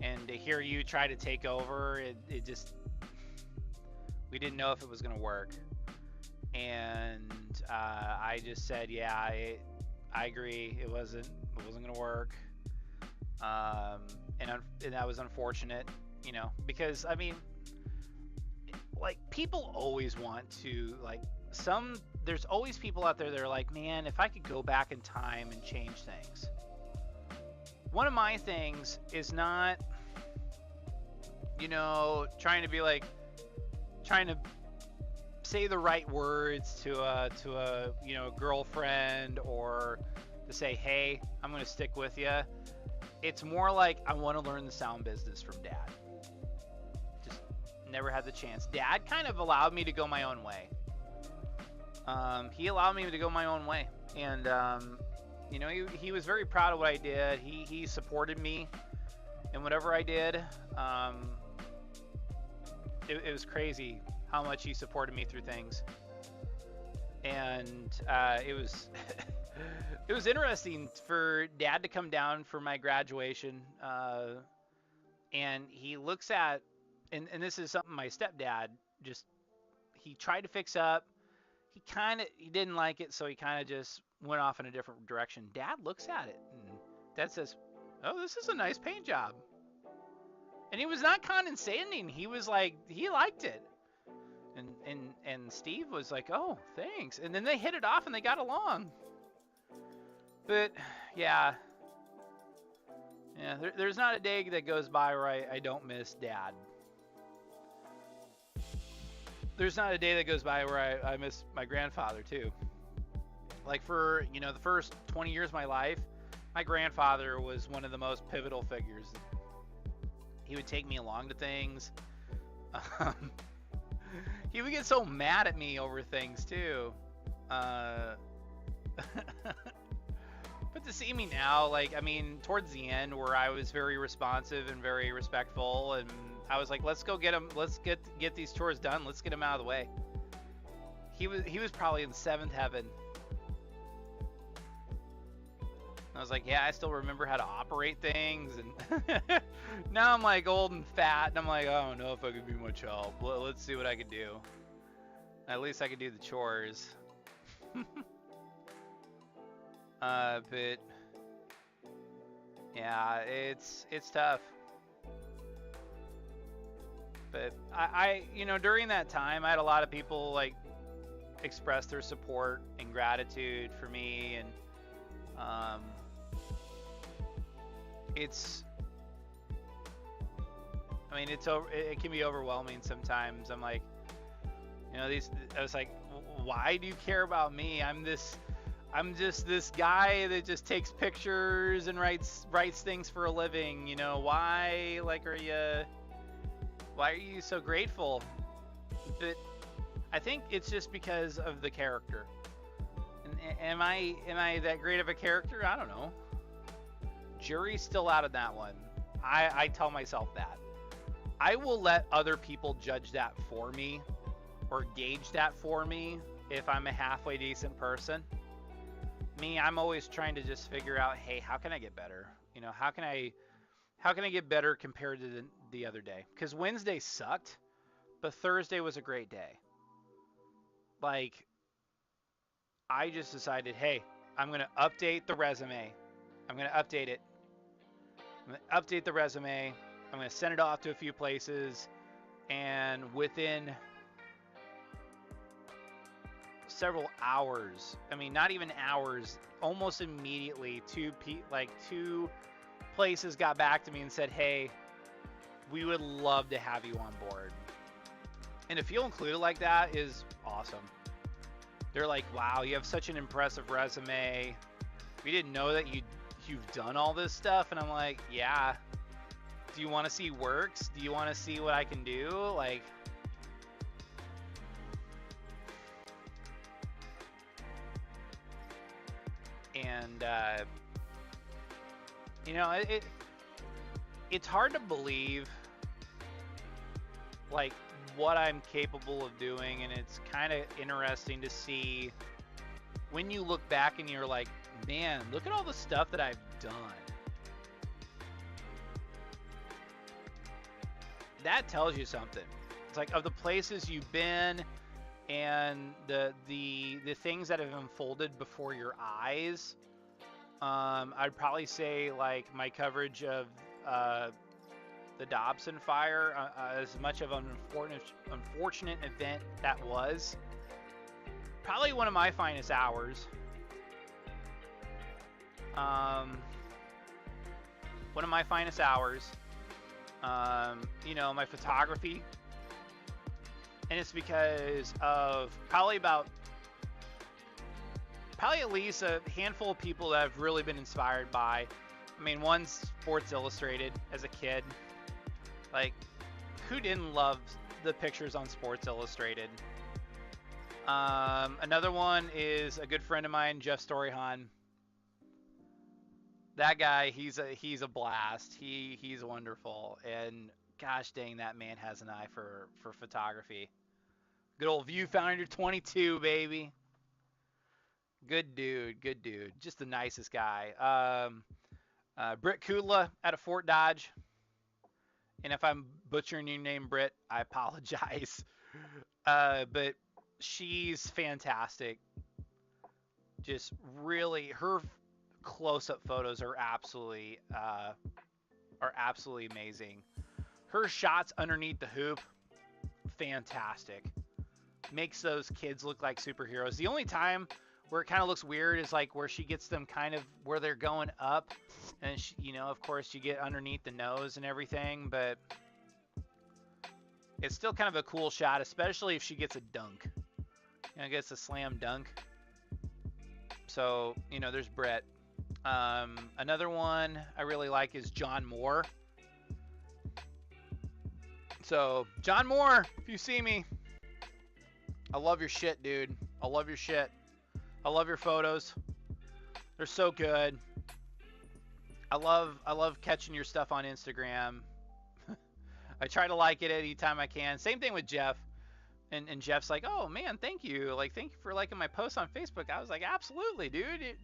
And to hear you try to take over, it just, we didn't know if it was going to work. And I just said, yeah, I agree. It wasn't going to work. And that was unfortunate, because I mean, like, people always want to, like, there's always people out there that are like, man, if I could go back in time and change things. One of my things is not, trying to say the right words to a girlfriend, or to say, hey, I'm going to stick with you. It's more like, I want to learn the sound business from Dad. Just never had the chance. Dad kind of allowed me to go my own way. He allowed me to go my own way. And, he was very proud of what I did. He supported me in whatever I did. It was crazy how much he supported me through things. And it was it was interesting for Dad to come down for my graduation. And he looks at, and this is something my stepdad he tried to fix up. He didn't like it, so he kind of just went off in a different direction. Dad looks at it, and Dad says, oh, this is a nice paint job. And he was not condescending. He was like, he liked it. And Steve was like, oh, thanks. And then they hit it off and they got along. But yeah, there's not a day that goes by where I don't miss Dad. There's not a day that goes by where I miss my grandfather too. Like, for the first 20 years of my life, my grandfather was one of the most pivotal figures. He would take me along to things. He would get so mad at me over things too. But to see me now, towards the end, where I was very responsive and very respectful, and I was like, let's go get him. Let's get these chores done. Let's get him out of the way. He was probably in seventh heaven. I was like, yeah, I still remember how to operate things, and now I'm like old and fat, and I'm like, I don't know if I could be much help. Let's see what I can do. At least I could do the chores. But yeah, it's tough. But I during that time, I had a lot of people express their support and gratitude for me, and it can be overwhelming sometimes. I'm like, I was like, why do you care about me? I'm just this guy that just takes pictures and writes things for a living. Why are you so grateful? But I think it's just because of the character. And am I that great of a character? I don't know. Jury's still out of that one. I tell myself that. I will let other people judge that for me, or gauge that for me, if I'm a halfway decent person. Me, I'm always trying to just figure out, hey, how can I get better? How can I get better compared to the other day? Because Wednesday sucked, but Thursday was a great day. I just decided, hey, I'm going to update the resume. I'm going to update it. I'm going to update the resume. I'm going to send it off to a few places. And within several hours, not even hours, almost immediately, two places got back to me and said, hey, we would love to have you on board. And to feel included like that is awesome. They're like, wow, you have such an impressive resume. We didn't know that you've done all this stuff. And I'm like, yeah. Do you want to see works? Do you want to see what I can do? Like, and you know, it's hard to believe like what I'm capable of doing, and it's kind of interesting to see when you look back and you're like, man, look at all the stuff that I've done. That tells you something. It's like, of the places you've been and the things that have unfolded before your eyes, I'd probably say like my coverage of the Dobson fire, as much of an unfortunate event that was, probably one of my finest hours. One of my finest hours. You know, my photography, and it's because of probably at least a handful of people that I've really been inspired by. I mean, one's Sports Illustrated as a kid. Like, who didn't love the pictures on Sports Illustrated? Another one is a good friend of mine, Jeff Storyhan. That guy, he's a blast. He's wonderful, and gosh dang, that man has an eye for photography. Good old Viewfinder 22, baby. Good dude, just the nicest guy. Britt Kudla out of Fort Dodge, and if I'm butchering your name, Britt, I apologize. But she's fantastic. Just really, her close-up photos are absolutely amazing. Her shots underneath the hoop, fantastic. Makes those kids look like superheroes. The only time where it kind of looks weird is like where she gets them kind of where they're going up, and she, you know, of course you get underneath the nose and everything, but it's still kind of a cool shot, especially if she gets a dunk. You know, gets a slam dunk. So, you know, there's Brett. Another one I really like is John Moore. So, John Moore, if you see me, I love your shit, dude. I love your shit. I love your photos. They're so good. I love catching your stuff on Instagram. I try to like it anytime I can. Same thing with Jeff. And Jeff's like, oh man, thank you. Like, thank you for liking my post on Facebook. I was like, absolutely, dude.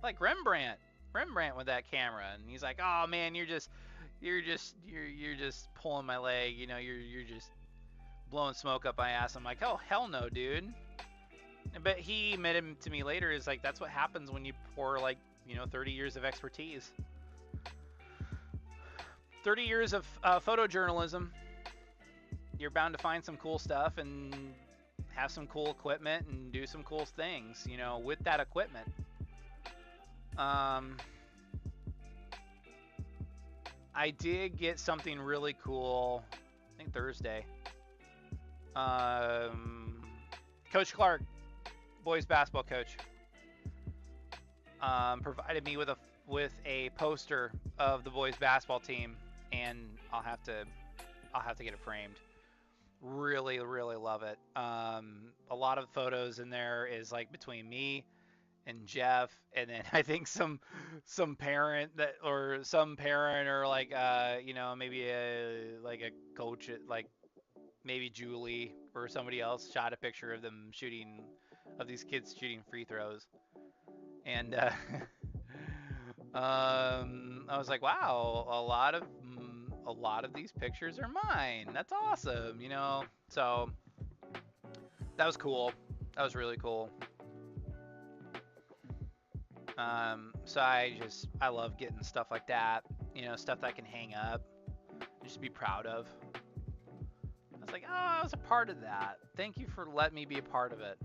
Like Rembrandt with that camera. And he's like, oh man, you're just pulling my leg. You know, you're just blowing smoke up my ass. I'm like, oh hell no, dude. But he admitted to me later, is like, that's what happens when you pour, like, you know, 30 years of expertise. 30 years of photojournalism. You're bound to find some cool stuff and have some cool equipment and do some cool things, you know, with that equipment. I did get something really cool, I think Thursday. Coach Clark, boys basketball coach, provided me with a poster of the boys basketball team, and I'll have to get it framed. Really love it. A lot of photos in there is like between me and Jeff, and then I think some parent or like you know, maybe a coach, like maybe Julie or somebody else shot a picture of them of these kids shooting free throws, and I was like, wow, a lot of these pictures are mine. That's awesome, you know. So that was cool. That was really cool. So I love getting stuff like that, you know, stuff that I can hang up, just be proud of. I was like, oh, I was a part of that. Thank you for letting me be a part of it.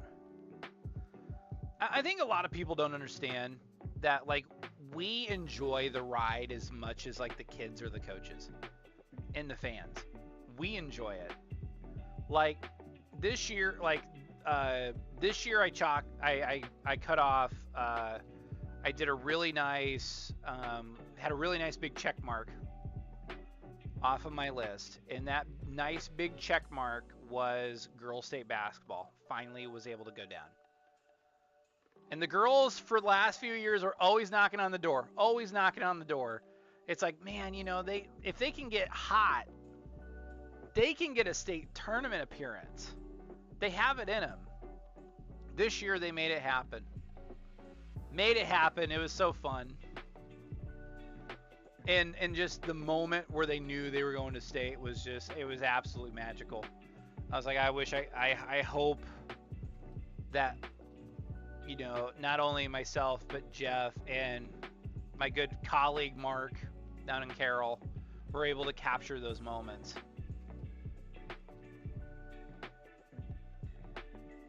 I think a lot of people don't understand that, like, we enjoy the ride as much as, like, the kids or the coaches and the fans. We enjoy it. Like, this year, like, this year I cut off. I did a really nice, had a really nice big check mark off of my list, and that nice big check mark was girls state basketball. Finally was able to go down. And the girls for the last few years are always knocking on the door, always knocking on the door. It's like, man, you know, if they can get hot, they can get a state tournament appearance. They have it in them. This year they made it happen. It was so fun. And just the moment where they knew they were going to state was just, it was absolutely magical. I was like, I hope that, you know, not only myself, but Jeff and my good colleague Mark down in Carroll were able to capture those moments.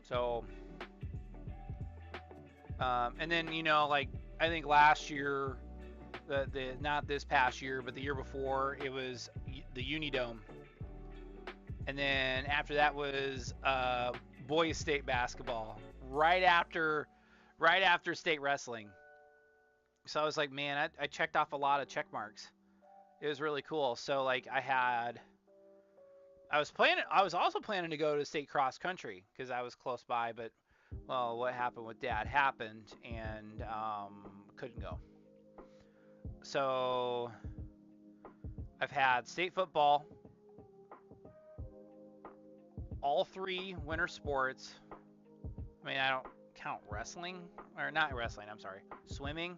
So, and then, you know, like, I think last year, not this past year, but the year before, it was the Unidome. And then after that was boys state basketball, right after state wrestling. So I was like, man, I checked off a lot of check marks. It was really cool. So like I was also planning to go to state cross country because I was close by, but well, what happened with Dad happened, and couldn't go. So I've had state football, all three winter sports. I mean, I don't count wrestling, or not wrestling, I'm sorry, swimming.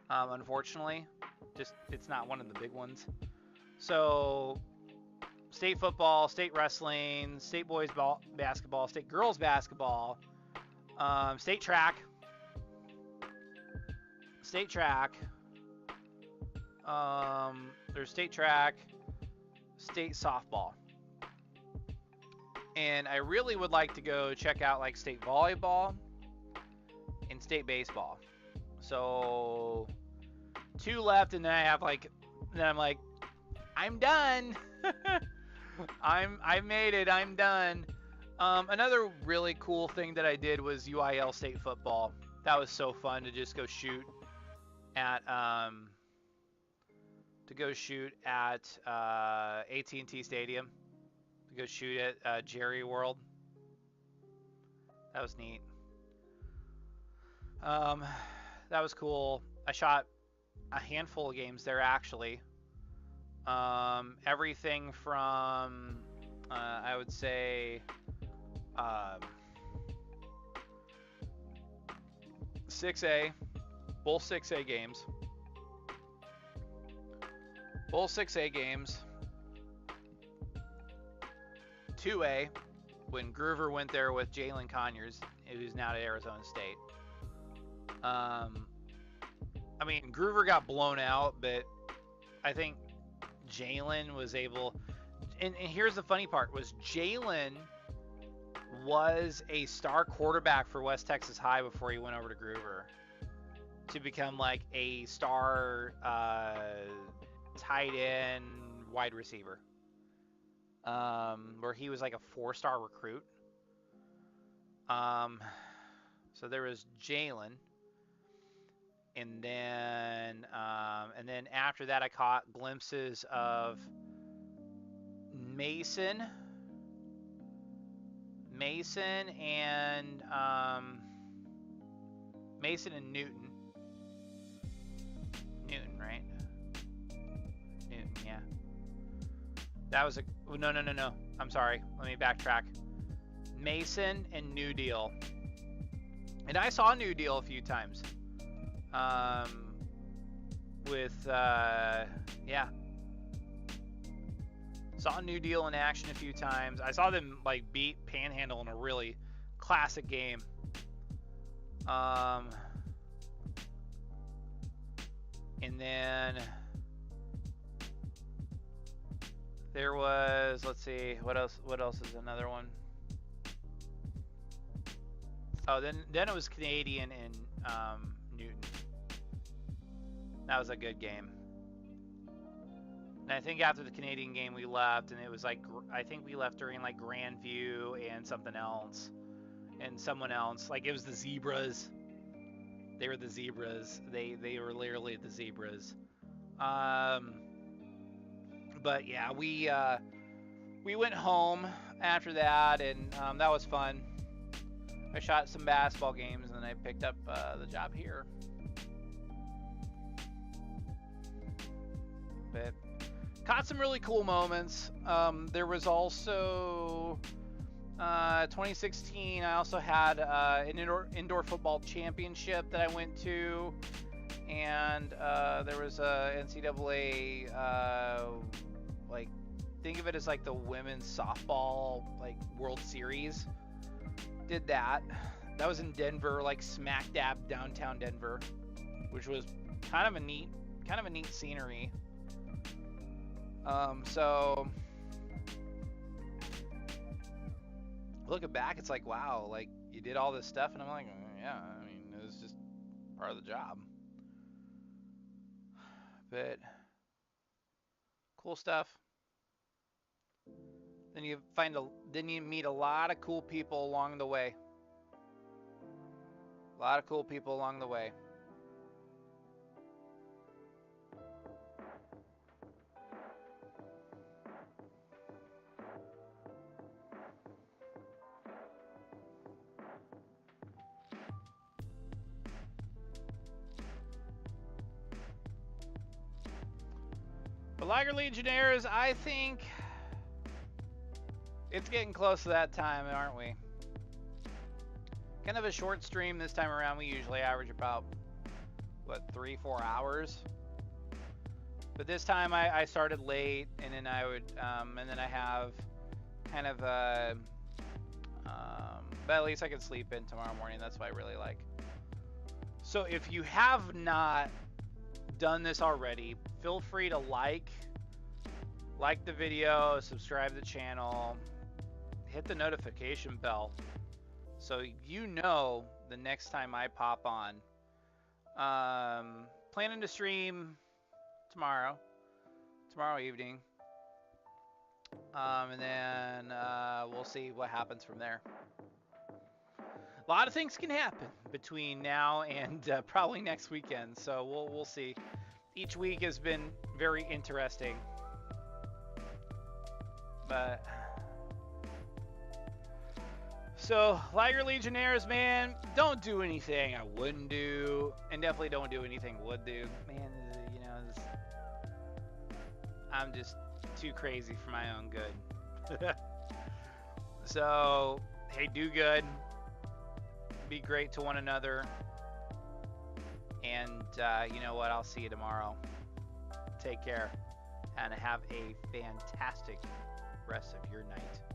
Unfortunately, just it's not one of the big ones. So state football, state wrestling, state boys basketball, state girls basketball, state track, there's state track, state softball. And I really would like to go check out like state volleyball and state baseball. So 2 left, and then I'm like, I'm done. I've made it. I'm done. Another really cool thing that I did was UIL state football. That was so fun to just go shoot at AT&T Stadium. To go shoot at Jerry World. That was neat. That was cool. I shot a handful of games there actually. Everything from I would say 6A, both 6A games. Both 6A games. 2A, when Groover went there with Jalen Conyers, who's now at Arizona State. I mean, Groover got blown out, but I think Jalen was able. And here's the funny part: was Jalen was a star quarterback for West Texas High before he went over to Groover to become like a star tight end wide receiver. Where he was like a 4-star recruit. So there was Jalen, and then after that I caught glimpses of Mason and Newton. Newton, right? Newton, yeah. That was no. I'm sorry. Let me backtrack. Mason and New Deal. And I saw New Deal a few times. Yeah. Saw New Deal in action a few times. I saw them like beat Panhandle in a really classic game. And then there was, let's see, what else is another one? Oh, then it was Canadian and Newton. That was a good game. And I think after the Canadian game we left, and it was like, I think we left during like Grandview and something else. and someone else. Like, it was the Zebras. They were the Zebras. They were literally the Zebras. But yeah, we went home after that, and that was fun. I shot some basketball games, and then I picked up the job here. But caught some really cool moments. There was also 2016. I also had an indoor football championship that I went to, and there was a NCAA like, think of it as like the women's softball like World Series. Did that. That was in Denver, like smack dab downtown Denver, which was kind of a neat scenery. So looking back, it's like, wow, like you did all this stuff, and I'm like, yeah, I mean, it was just part of the job. But cool stuff. Then you meet a lot of cool people along the way. A lot of cool people along the way. But Liger Legionnaires, I think it's getting close to that time, aren't we? Kind of a short stream this time around. We usually average about, what, 3-4 hours. But this time I started late, and then I would, and then I have kind of a, but at least I can sleep in tomorrow morning. That's what I really like. So if you have not done this already, feel free to like the video, subscribe to the channel, hit the notification bell so you know the next time I pop on. Planning to stream tomorrow evening, and then we'll see what happens from there. A lot of things can happen between now and probably next weekend, so we'll see. Each week has been very interesting, but so Liger Legionnaires, man, don't do anything I wouldn't do, and definitely don't do anything I would do. Man, you know, I'm just too crazy for my own good. So, hey, do good. Be great to one another. And you know what? I'll see you tomorrow. Take care. And have a fantastic rest of your night.